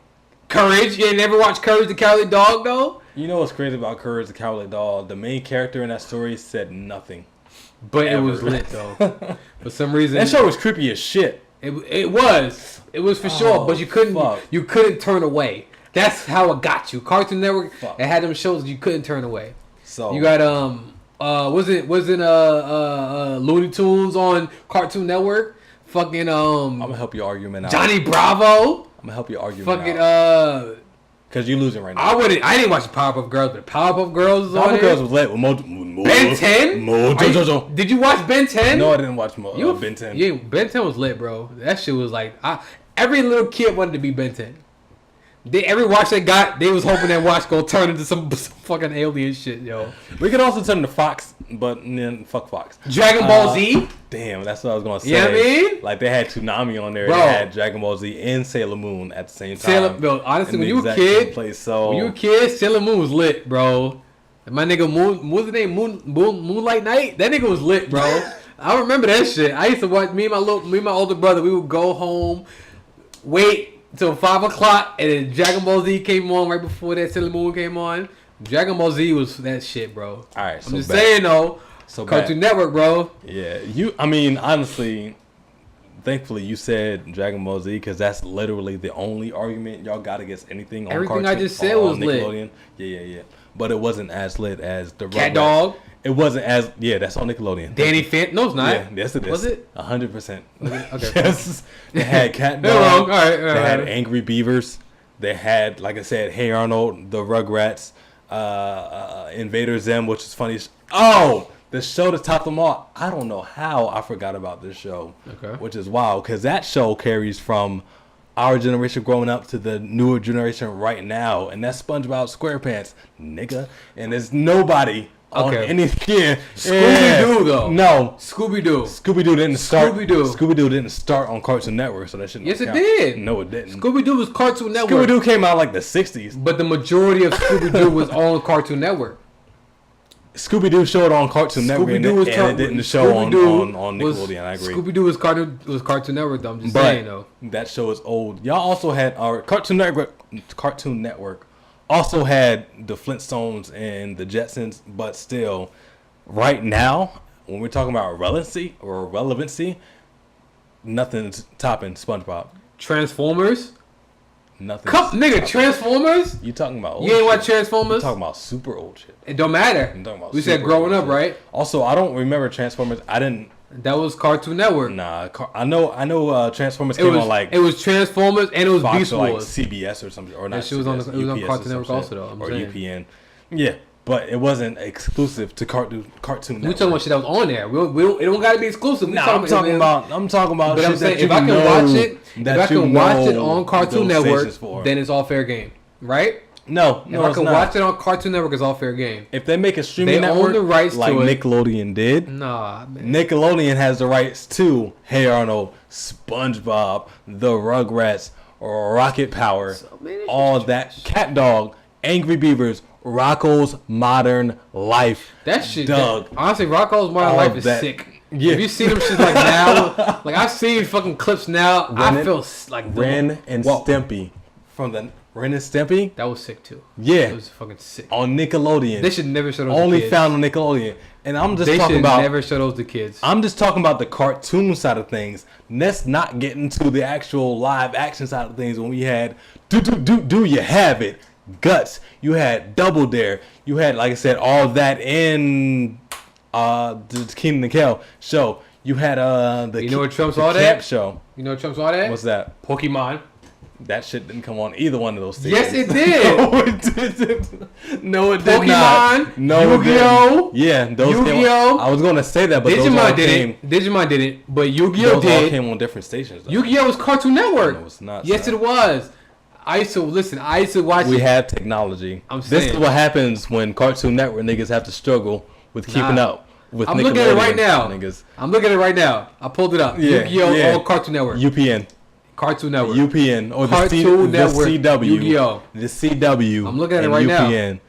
Courage. You ain't never watched Courage the Cowardly Dog though? You know what's crazy about Courage the Cowardly Dog? The main character in that story said nothing. But ever. It was lit though. For some reason, that show was creepy as shit. It was for sure. But you couldn't turn away. That's how it got you. Cartoon Network. It had them shows you couldn't turn away. So you got wasn't Looney Tunes on Cartoon Network? Fucking I'm gonna help your argument out. Johnny Bravo. I'm gonna help your argument fucking out. Cause you're losing right now. I didn't watch the Powerpuff Girls, but Powerpuff Girls was on there. Powerpuff Girls was lit with Ben 10. Did you watch Ben 10? No, I didn't watch Ben 10. Yeah, Ben 10 was lit, bro. That shit was like every little kid wanted to be Ben 10. Every watch they got, they was hoping that watch go turn into some fucking alien shit, yo. We could also turn into Fox, but then fuck Fox. Dragon Ball Z. Damn, that's what I was gonna say. You know what I mean? Like they had Toonami on there. Bro. They had Dragon Ball Z and Sailor Moon at the same time. Honestly, when you were a kid, Sailor Moon was lit, bro. And my nigga what was his name? Moonlight Night. That nigga was lit, bro. I remember that shit. I used to watch me and my older brother. We would go home, wait until 5 o'clock, and then Dragon Ball Z came on right before that Sailor Moon came on. Dragon Ball Z was that shit, bro. All right, I'm just saying though. So Cartoon Network, bro. Yeah, I mean, honestly, thankfully you said Dragon Ball Z because that's literally the only argument y'all got against anything on Everything Cartoon, I just said was Nickelodeon. lit. Yeah. But it wasn't as lit as the Cat Dog. It wasn't as that's on Nickelodeon. Danny Phantom. No, it's not. Yeah, yes it is. Was it? 100%. Okay. Yes. They had Cat Dog. All right. They had Angry Beavers. They had, like I said, Hey Arnold, the Rugrats, Invader Zim, which is funny. Oh, the show that topped them all. I don't know how I forgot about this show. Okay. Which is wild because that show carries from our generation growing up to the newer generation right now, and that's SpongeBob SquarePants, nigga. And there's nobody on any skin. Scooby-Doo though. No. Scooby-Doo didn't start. Scooby-Doo didn't start on Cartoon Network, so that shouldn't. Yes, it did. No, it didn't. Scooby-Doo was Cartoon Network. Scooby-Doo came out like the 60s. But the majority of Scooby-Doo was on Cartoon Network. Scooby-Doo showed on Cartoon Network and it didn't show on Nickelodeon. I agree. Scooby-Doo was Cartoon Network though. I'm just saying though. That show is old. Y'all also had our Cartoon Network also had the Flintstones and the Jetsons, but still, right now, when we're talking about relevancy, nothing's topping SpongeBob. Transformers? Nothing. Nigga, Transformers? You talking about old shit? You ain't watch You Transformers? talking about super old shit. It don't matter. We said growing up, right? Also, I don't remember Transformers. That was Cartoon Network. Nah, I know. Transformers came on like it was Transformers and it was Fox Beast or like Wars. CBS or something, or not. It was on Cartoon Network also though. Or UPN. Yeah, but it wasn't exclusive to Cartoon Network. We talking about shit that was on there. It don't gotta be exclusive. I'm talking about. But I'm saying if I can watch it on Cartoon Network, then it's all fair game, right? No, if I can watch it on Cartoon Network, it's all fair game. If they make a streaming network, the rights like Nickelodeon did, nah, man. Nickelodeon has the rights to Hey Arnold, SpongeBob, the Rugrats, Rocket Power, all that, Cat Dog, Angry Beavers, Rocko's Modern Life. That shit, Doug. Honestly, Rocko's Modern Life is sick. Yeah. Have you seen them shit like now? Like I've seen fucking clips now. I feel like Ren and Stimpy from the. Ren and Stimpy? That was sick too. Yeah. It was fucking sick. On Nickelodeon. They should never show those Only to kids. Found on Nickelodeon. And I'm just talking about... They should never show those to kids. I'm just talking about the cartoon side of things. Let's not get into the actual live action side of things when we had Do You Have It? Guts. You had Double Dare. You had, like I said, all that in the Keenan and Kel show. You had the You know what trumps all that? Camp show. You know what trumps all that? What's that? Pokemon. That shit didn't come on either one of those stations. Yes, it did. No, it didn't. No, it did Pokemon, not. No, Yu-Gi-Oh. Yeah, those Yu-Gi-Oh. I was going to say that, but Digimon didn't. Digimon didn't, but Yu-Gi-Oh those did. all came on different stations. Though. Yu-Gi-Oh was Cartoon Network. No, it's not. Yes, it was. I used to watch. We have technology. I'm saying this is what happens when Cartoon Network niggas have to struggle with keeping up. with I'm looking at it right now. Niggas. I'm looking at it right now. I pulled it up. Yeah, Yu-Gi-Oh! Or Cartoon Network. UPN. Cartoon Network. UPN or Cartoon Network. The CW. Yu-Gi-Oh! The CW. I'm looking at it right UPN. now.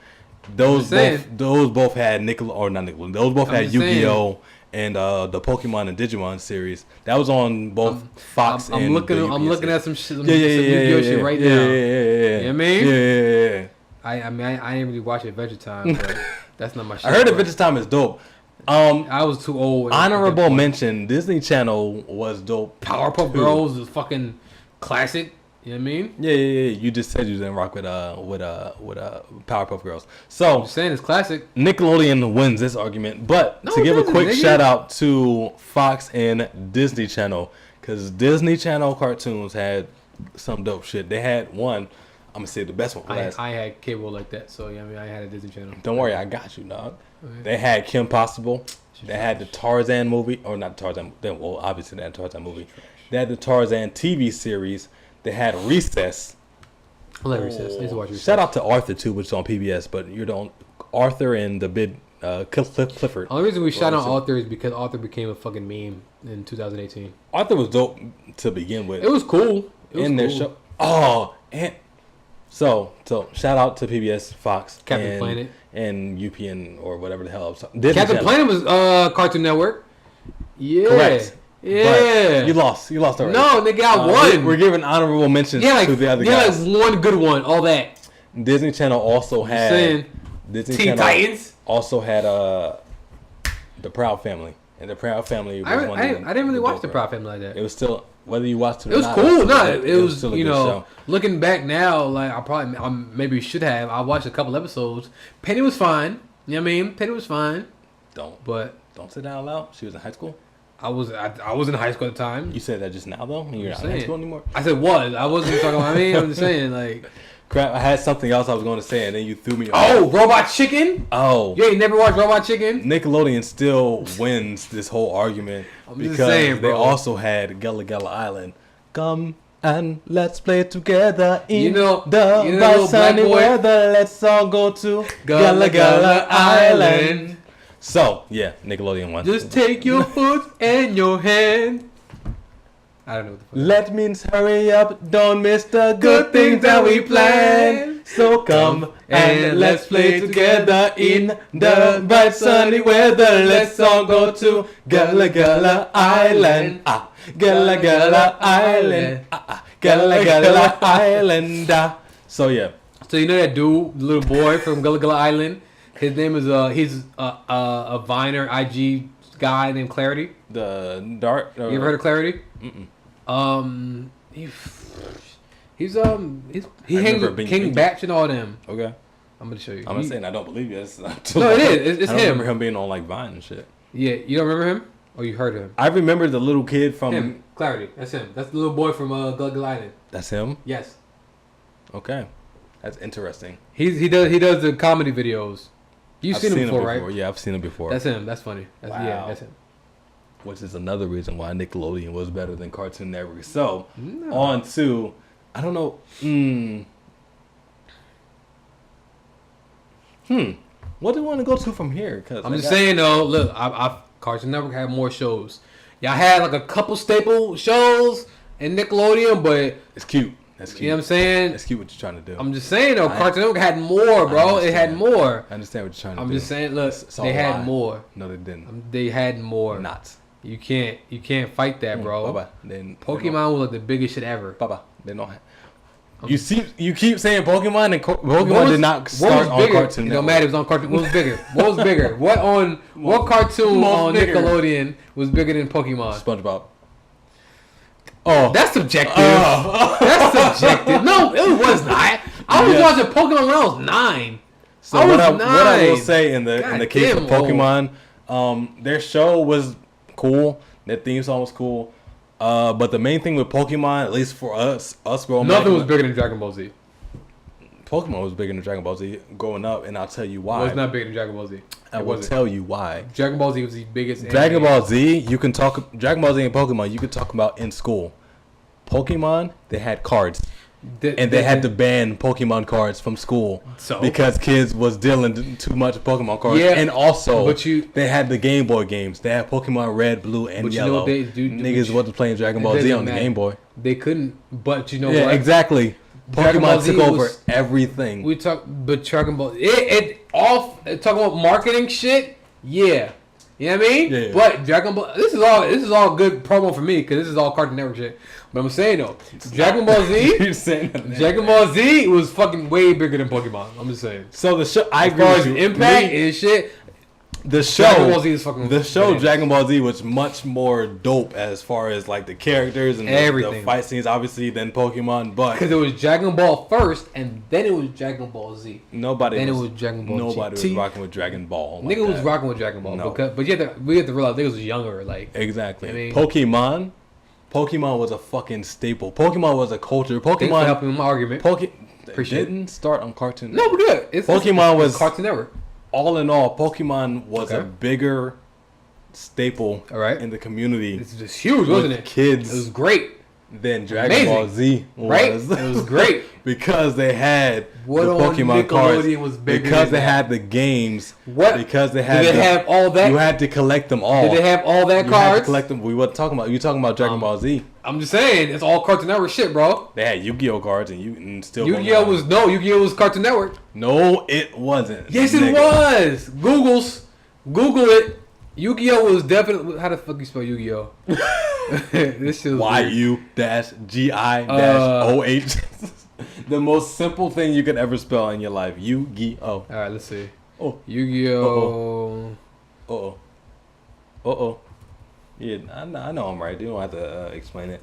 Those both had Those both had Yu-Gi-Oh! And the Pokemon and Digimon series. That was on both Fox and I'm looking at some Yu-Gi-Oh! Shit right now. Yeah. You know what I mean? Yeah. I mean, I didn't really watch Adventure Time, but that's not my shit. I heard Adventure Time is dope. I was too old. Honorable mention: Disney Channel was dope. Powerpuff Girls is fucking classic. You know what I mean? Yeah. You just said you didn't rock with Powerpuff Girls. So I'm saying it's classic. Nickelodeon wins this argument, but to give a quick shout out to Fox and Disney Channel, because Disney Channel cartoons had some dope shit. They had one. I'm gonna say the best one. I had cable like that, so yeah, I mean, I had a Disney Channel. Don't worry, I got you, dog. Okay. They had Kim Possible. They had the Tarzan movie, or not Tarzan. Well, obviously they had the Tarzan movie. They had the Tarzan TV series. They had Recess. I like Recess. I used to watch Recess. Shout out to Arthur too, which is on PBS. But you're the Arthur and the big Clifford. The only reason we shout out Arthur is because Arthur became a fucking meme in 2018. Arthur was dope to begin with. It was cool. Their show. Oh, and so shout out to PBS, Fox, Captain Planet, and UPN or whatever the hell. Captain Planet was Cartoon Network. Yeah. Correct. Yeah. But you lost already. No, nigga, I won. We're giving honorable mentions to the other guys. Yeah, like one good one. All that. Disney Channel also had Teen Titans. Also had the Proud Family, and the Proud Family. I didn't really watch the Proud Family like that. It was still whether you watched it. It was cool. It was still a you good know show. Looking back now, like I maybe should have. I watched a couple episodes. Penny was fine. You know what I mean? Penny was fine. Don't say that out loud. She was in high school. I was in high school at the time. You said that just now though. You're not in high school anymore. I said was. I wasn't talking about me. I'm just saying like. Crap! I had something else I was going to say, and then you threw me off. Oh, Robot Chicken. Oh, you ain't never watched Robot Chicken? Nickelodeon still wins this whole argument because they also had Gullah Gullah Island. Come and let's play together in the bright sunny weather. Let's all go to Gullah Gullah Island. So yeah, Nickelodeon won. Just take your foot and your hand. I don't know what the fuck. Let means hurry up, don't miss the good things that we plan. So come and let's play together in the bright sunny weather. Let's all go to Gullah Gullah Island. Gullah Gullah Island. Gullah Gullah Island. So yeah. So you know that dude, the little boy from Gullah Gullah Island? His name is he's a Viner IG guy named Clarity. The Dart. You ever heard of Clarity? Mm-mm. He hangs with King Batch and all them. Okay. I'm gonna show you. I'm not saying I don't believe you. No, it is. It's I him. I remember him being on like Vine and shit. Yeah, you don't remember him? Or you heard of him? I remember the little kid from him. Clarity. That's him. That's the little boy from Gullah Gullah Island. That's him. Yes. Okay, that's interesting. He does the comedy videos. You've seen him before, right? Yeah, I've seen him before. That's him. That's funny. Wow. Yeah, that's him. Which is another reason why Nickelodeon was better than Cartoon Network. So, on to, I don't know. What do you want to go to from here? Cause I'm just saying though. Look, Cartoon Network had more shows. Y'all had like a couple staple shows in Nickelodeon, but it's cute. That's cute. You know what I'm saying? That's cute what you're trying to do. I'm just saying though, Cartoon Network had more, bro. It had more. I understand what you're trying to do. I'm just saying, look, they had more. No, they didn't. They had more. Not. You can't fight that, bro. Baba. Then Pokemon was like the biggest shit ever. Baba. They don't. You keep saying Pokemon and Pokemon did not start on Cartoon Network. It don't matter. It was on Cartoon. What was bigger? What was bigger? What cartoon on Nickelodeon was bigger than Pokemon? SpongeBob. Oh, that's subjective. That's subjective. No, it was not. I was watching Pokemon when I was 9. So what I will say in the case of Pokemon, their show was cool. Their theme song was cool. But the main thing with Pokemon, at least for us growing up, nothing was bigger than Dragon Ball Z. Pokemon was bigger than Dragon Ball Z growing up, and I'll tell you why. It was not bigger than Dragon Ball Z. I will tell you why. Dragon Ball Z was the biggest. Dragon Ball Z, you can talk. Dragon Ball Z and Pokemon, you could talk about in school. Pokemon, they had cards. And they had to ban Pokemon cards from school because kids was dealing too much Pokemon cards. Yeah, and also they had the Game Boy games. They had Pokemon Red, Blue, and Yellow. Niggas wasn't playing Dragon Ball Z on the Game Boy. They couldn't, but you know what? Yeah, exactly. Pokemon took over everything. But Dragon Ball, talking about marketing shit. Yeah, you know what I mean. Yeah. But Dragon Ball, this is all good promo for me because this is all Cartoon Network shit. But I'm saying though, Dragon Ball Z, Dragon Ball Z was fucking way bigger than Pokemon. I'm just saying. So the show, as far as impact and shit. The show, Dragon Ball Z is fucking bananas. Dragon Ball Z was much more dope as far as like the characters and the fight scenes, obviously, than Pokemon. But because it was Dragon Ball first, and then it was Dragon Ball Z. Nobody was Dragon Ball. Nobody was rocking with Dragon Ball. Nigga was rocking with Dragon Ball, but we have to realize niggas was younger. Like exactly. I mean, Pokemon was a fucking staple. Pokemon was a culture. Pokemon thanks for helping my argument. Didn't start on Cartoon. No, we're good. Pokemon was Cartoon Network. All in all, Pokemon was a bigger staple in the community. This was huge, wasn't it? Kids, it was great. Then Dragon Ball Z was. Right? It was great because they had the Pokemon cards. Was bigger because they had the games. What? Because they had. Did they have all that? You had to collect them all. Did they have all that cards? Had to collect them. We were talking about. You talking about Dragon Ball Z? I'm just saying it's all Cartoon Network shit, bro. They had Yu-Gi-Oh cards and still. Yu-Gi-Oh was Cartoon Network. No, it wasn't. Yes, it was. Google it. Yu-Gi-Oh was definitely. How the fuck you spell Yu-Gi-Oh? This shit YU-GI-OH. The most simple thing you could ever spell in your life. Yu-Gi-Oh. All right, let's see. Oh, Yu-Gi-Oh. Yeah, I know I'm right. You don't have to explain it.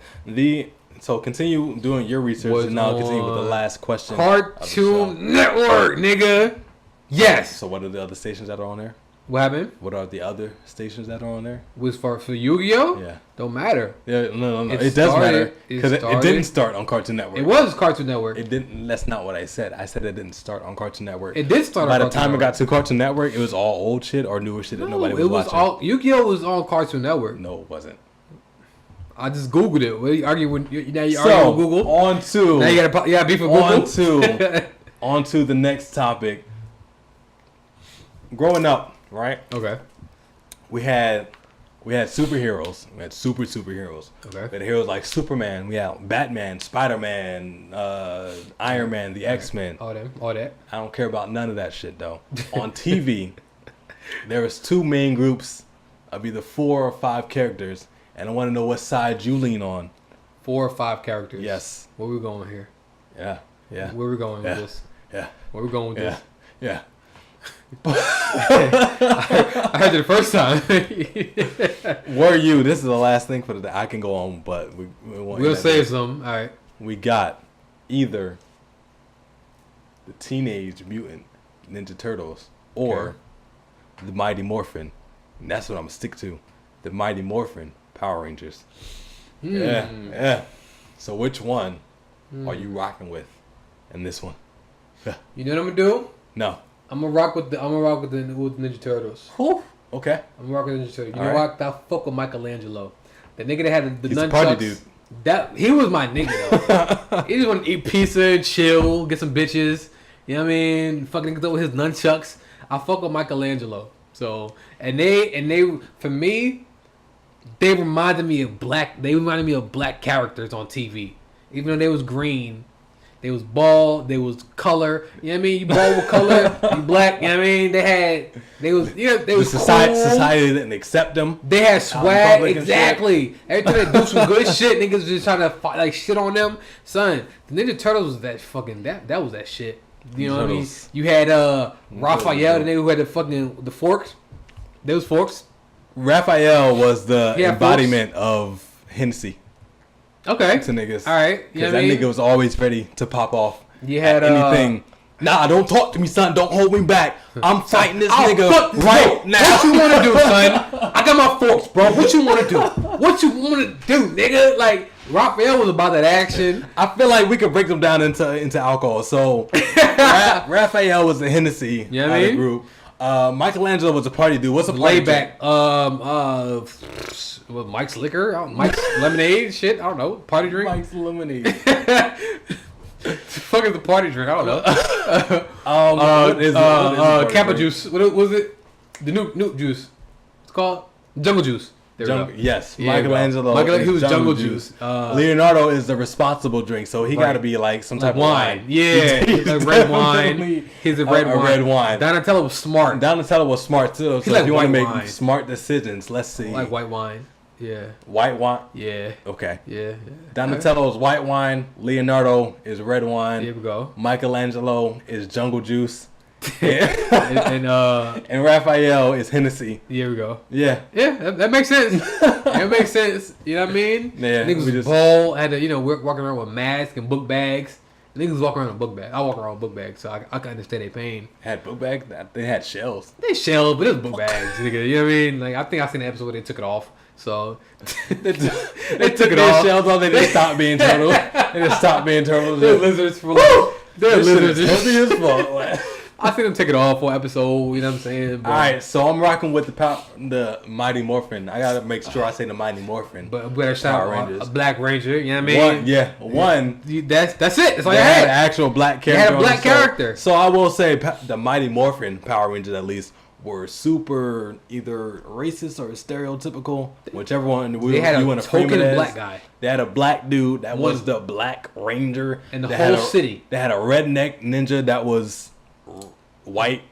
So continue doing your research and now continue with the last question. Cartoon Network, nigga. Yes. So what are the other stations that are on there? What happened? What are the other stations that are on there? Was for Yu-Gi-Oh? Yeah. Don't matter. Yeah, no. It does matter because it didn't start on Cartoon Network. It was Cartoon Network. It didn't. That's not what I said. I said it didn't start on Cartoon Network. It did start. By the time it got to Cartoon Network, it was all old shit or newer shit that nobody was watching. Yu-Gi-Oh was on Cartoon Network. No, it wasn't. I just Googled it. What are you arguing with? Now you arguing with Google? On to. Now you got beef with Google? On to the next topic. Growing up, right? Okay. We had superheroes. We had superheroes. Okay. We had heroes like Superman. We had Batman, Spider-Man, Iron Man, the X-Men. All that. I don't care about none of that shit though. On TV, there was two main groups of either 4 or 5 characters, and I want to know what side you lean on. 4 or 5 characters. Yes. Where we going here? Yeah. Where we going with this? Yeah. Where we going with this? Yeah. I heard it the first time. Were you? This is the last thing for the day. I can go on, but we'll save some. All right. We got either the Teenage Mutant Ninja Turtles or the Mighty Morphin. And that's what I'm gonna stick to. The Mighty Morphin Power Rangers. Yeah. So which one are you rocking with in this one? You know what I'm gonna do? No. I'm gonna rock with the Ninja Turtles. Whew. Okay. I'm gonna rock with the Ninja Turtles. You All know what? I fuck with Michelangelo. The nigga that had the nunchucks. He's a party dude. He was my nigga though. He just want to eat pizza and chill, get some bitches. You know what I mean? Fucking niggas up with his nunchucks. I fuck with Michelangelo. So and they for me, they reminded me of black characters on TV. Even though they was green. They was bald, they was color, you know what I mean? You bald with color, you black, you know what I mean? They was society didn't accept them. They had swag, exactly. Every time they do some good shit, niggas just trying to fight, like shit on them. Son, the Ninja Turtles was that fucking, that was that shit. You know what I mean? You had Raphael, the nigga who had the forks. There was forks. Raphael was the embodiment of Hennessy. Okay. To niggas. All right. Because that nigga was always ready to pop off. You had anything. Nah, don't talk to me, son. Don't hold me back. I'm fighting this nigga right now. What you want to do, son? I got my forks, bro. What you want to do? What you want to do, nigga? Like, Raphael was about that action. I feel like we could break them down into alcohol. So, Raphael was the Hennessy you know what I mean? Group. Michelangelo was a party dude. What's a party Layback. Mike's Liquor? Mike's Lemonade? Shit? I don't know. Party drink? Mike's Lemonade. Fuck is the party drink? I don't know. Kappa juice. What was it? The new juice. It's called Jungle Juice. Yes, yeah, Michelangelo. He was Jungle Juice. Leonardo is the responsible drink, so he got to be like some type of wine. Yeah, like red wine. He's a red wine. Donatello was smart. Donatello was smart too. So if you want to make smart decisions, let's see. Like white wine. Yeah. White wine. Yeah. Okay. Yeah. Donatello is white wine. Leonardo is red wine. Here we go. Michelangelo is Jungle Juice. and Raphael is Hennessy. Here we go. Yeah. Yeah, that makes sense. That makes sense. You know what I mean? Yeah. Niggas was bold, had to, walking around with masks and book bags. Niggas walk around with book bags. I walk around with book bags, so I can understand their pain. Had book bags? They had shells. They shells, but it was book bags, nigga. You know what I mean? Like, I think I seen the episode where they took it off. So they took their shells off. They just stopped being turtles. They just stopped being turtles. They're lizards for like. They're lizards. Heavy as fuck. I seen them take it off for episode, you know what I'm saying? But, all right, so I'm rocking with the Mighty Morphin. I gotta make sure I say the Mighty Morphin. But better shout out a Black Ranger, you know what I mean? One. That's it. That's all you had. An actual black character. They had a black character. So I will say the Mighty Morphin Power Rangers at least were super either racist or stereotypical, whichever one they had a token black guy. They had a black dude that was the Black Ranger in the whole city. They had a redneck ninja that was white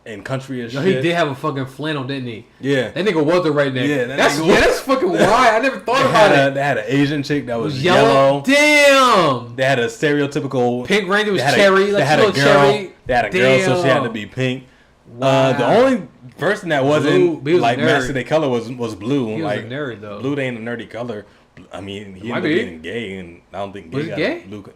and country as shit. He did have a fucking flannel, didn't he? Yeah. That nigga was the redneck. Yeah, that's fucking wild. I never thought about it. They had an Asian chick that was yellow. Damn. They had a stereotypical Pink Ranger was cherry. They had a girl. Cherry. They had a girl, so she had to be pink. Wow. The only person that wasn't like matching their color was blue. He was like a nerd though. Blue ain't a nerdy color. I mean, he ended up being gay, and I don't think was he gay? Blue.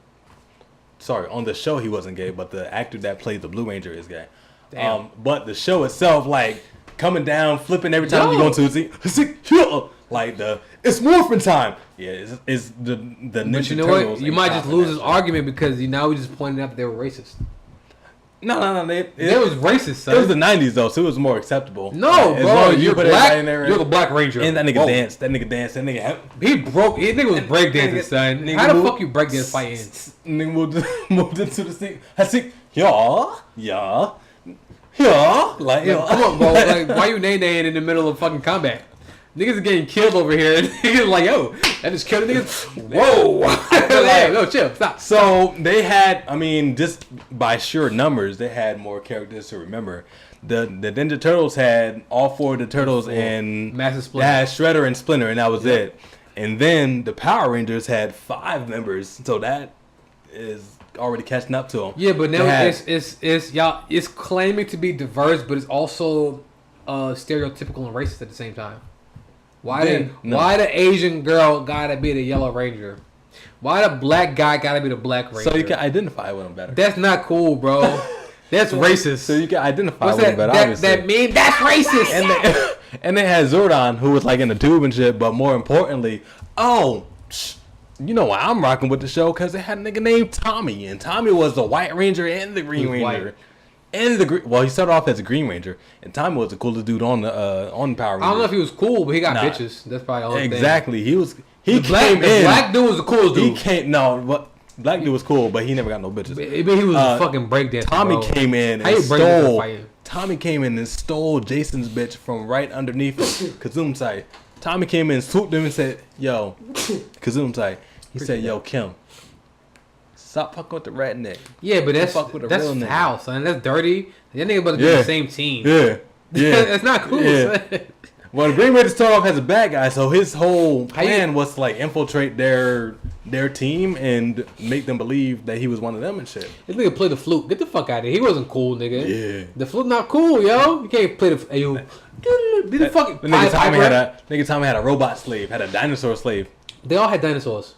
Sorry, on the show he wasn't gay, but the actor that played the Blue Ranger is gay. Damn. But the show itself, like coming down, flipping every time you go into it, like it's morphin' time. Yeah, it's the Ninja But you know Turtles. what? You might just lose this argument because now we just pointed out that they were racist. No. It was racist, son. It was the 90s, though, so it was more acceptable. No, as bro. long as You're put black. in there, you're the Black Ranger. And that nigga danced. That nigga danced. That nigga... He broke... He nigga was breakdancing, son. How the fuck you breakdance fighting? Nigga moved into the scene. I see... Yeah. Like, come on, bro. Like, why you nay-naying in the middle of fucking combat? Niggas are getting killed over here. Niggas like, yo, that just killed niggas. Whoa. Hey, no, chill. Stop. So they had, I mean, just by sheer numbers, they had more characters to remember. The Ninja Turtles had all four of the Turtles and Master Splinter. They had Shredder and Splinter, and that was it. And then the Power Rangers had 5 members, so that is already catching up to them. Yeah, but now it's claiming to be diverse, but it's also stereotypical and racist at the same time. Why the Asian girl gotta be the Yellow Ranger? Why the black guy gotta be the Black Ranger? So you can identify with them better. That's not cool, bro. That's racist. So you can identify with them better, obviously. That mean that's racist. And they had Zordon, who was like in the tube and shit, but more importantly, you know why I'm rocking with the show? Because they had a nigga named Tommy, and Tommy was the White Ranger and the Green Ranger. Well, he started off as a Green Ranger, and Tommy was the coolest dude on the Power Rangers. I don't know if he was cool, but he got bitches. That's probably the only thing. Exactly. The black dude was the coolest dude. Black dude was cool, but he never got no bitches. But he was a fucking breakdancer. Tommy came in and stole Jason's bitch from right underneath him. Kazum Sai. Tommy came in, swooped him, and said, "Yo, Kazum Sai." He said, "Yo, Kim, stop fucking with the redneck." Yeah, but that's foul, son. That's dirty. That nigga about to be on the same team. Yeah. That's not cool. Yeah. Well, the Green Ranger started off as a bad guy, so his whole plan was to like infiltrate their team and make them believe that he was one of them and shit. This nigga played the flute. Get the fuck out of here. He wasn't cool, nigga. Yeah. The flute not cool, yo. You can't play the. Yo. Nigga Tommy had a robot slave, had a dinosaur slave. They all had dinosaurs.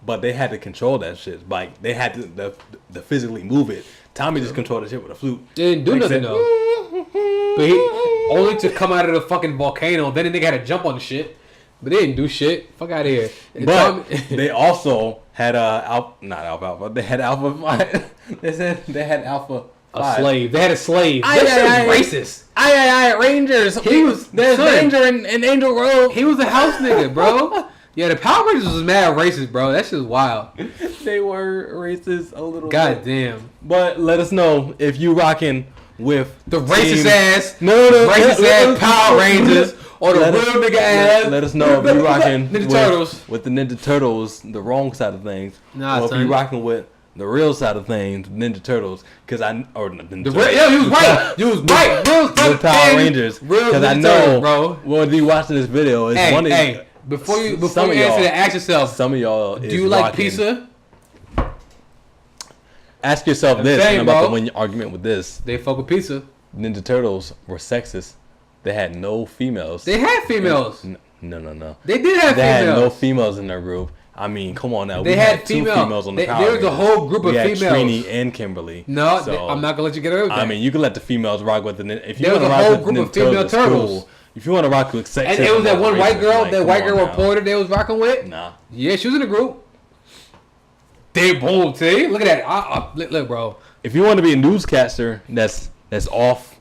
But they had to control that shit. Like they had to physically move it. Tommy just controlled the shit with a flute. They didn't do nothing though. But he only to come out of the fucking volcano. Then the nigga had to jump on the shit. But they didn't do shit. Fuck out of here. But they also had not Alpha. They had Alpha 5. They said they had Alpha 5. A slave. They had a slave. That shit was racist. Rangers. There's Ranger and Angel Grove. He was a house nigga, bro. Yeah, the Power Rangers was mad racist, bro. That shit was wild. They were racist a little God damn. But let us know if you rocking with the racist ass, racist ass Power Rangers, or the real nigga ass. Let us know if you rocking Ninja Turtles with the Ninja Turtles, the wrong side of things, or if you rocking with the real side of things, Ninja Turtles, because he was right. You was right. Real Power Rangers, because I know, bro. When you watching this video, it's one of before you answer that, ask yourself. Some of y'all, do you like pizza? Ask yourself this, and I'm about to win your argument with this. They fuck with pizza. Ninja Turtles were sexist. They had no females. They had females. No. They did have females. They had no females in their group. I mean, come on now. They had two females on the Power Rangers. There was a whole group of females. Trini and Kimberly. No, so, I'm not gonna let you get away with that. I mean, you can let the females rock with the. If you there was a whole group of female turtles. Cool. If you want to rock with sexism, and it was that one white girl, that white girl reporter they was rocking with. Nah. Yeah, she was in the group. They bold, see? Look at that. Look, bro. If you want to be a newscaster that's off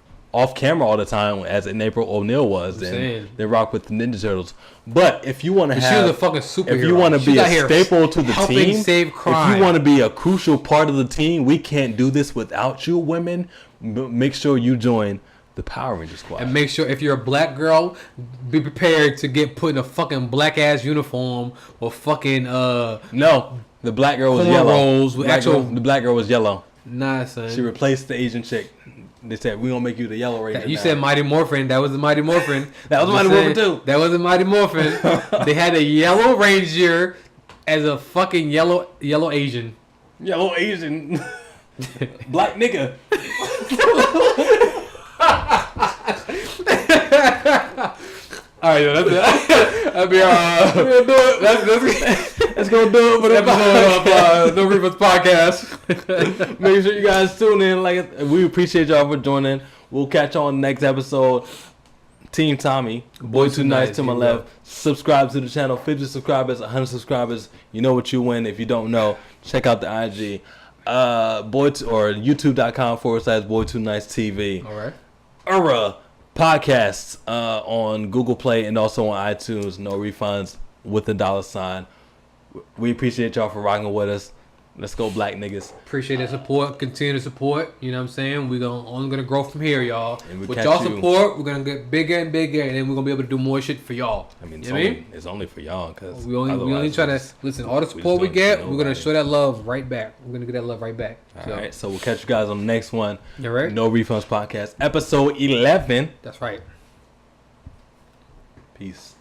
camera all the time, as in April O'Neil was, then they rock with the Ninja Turtles. But if you want to she was a fucking superhero. If you want to be a staple to the team, save crime. If you want to be a crucial part of the team, we can't do this without you, women. Make sure you join the Power Ranger squad. And make sure if you're a black girl, be prepared to get put in a fucking black ass uniform or fucking No, the black girl was yellow. The black girl was yellow. Nah, son. She replaced the Asian chick. They said, we gonna make you the Yellow Ranger. You said Mighty Morphin. That was the Mighty Morphin. That was Mighty Morphin too. That was the Mighty Morphin. They had a Yellow Ranger as a fucking yellow Asian. Yellow Asian. Black nigga. All right, that's it. That'll be we'll do it. Let's go do it for the episode of No Refunds Podcast. Make sure you guys tune in. We appreciate y'all for joining. We'll catch y'all on the next episode. Team Tommy, Boy Too Nice to my left. Subscribe to the channel. 50 subscribers, 100 subscribers. You know what you win. If you don't know, check out the IG. Or youtube.com/Boy Too Nice TV. All right. Podcasts on Google Play and also on iTunes. No Refunds with the $. We appreciate y'all for rocking with us. Let's go, black niggas. Appreciate the support. Continue to support. You know what I'm saying? We're only gonna grow from here, y'all. With y'all support, we're gonna get bigger and bigger, and then we're gonna be able to do more shit for y'all. I mean, it's only for y'all, because we only try to listen. All the support we get, we're gonna show that love right back. We're gonna get that love right back. All right, so we'll catch you guys on the next one. All right. No Refunds Podcast, episode 11. That's right. Peace.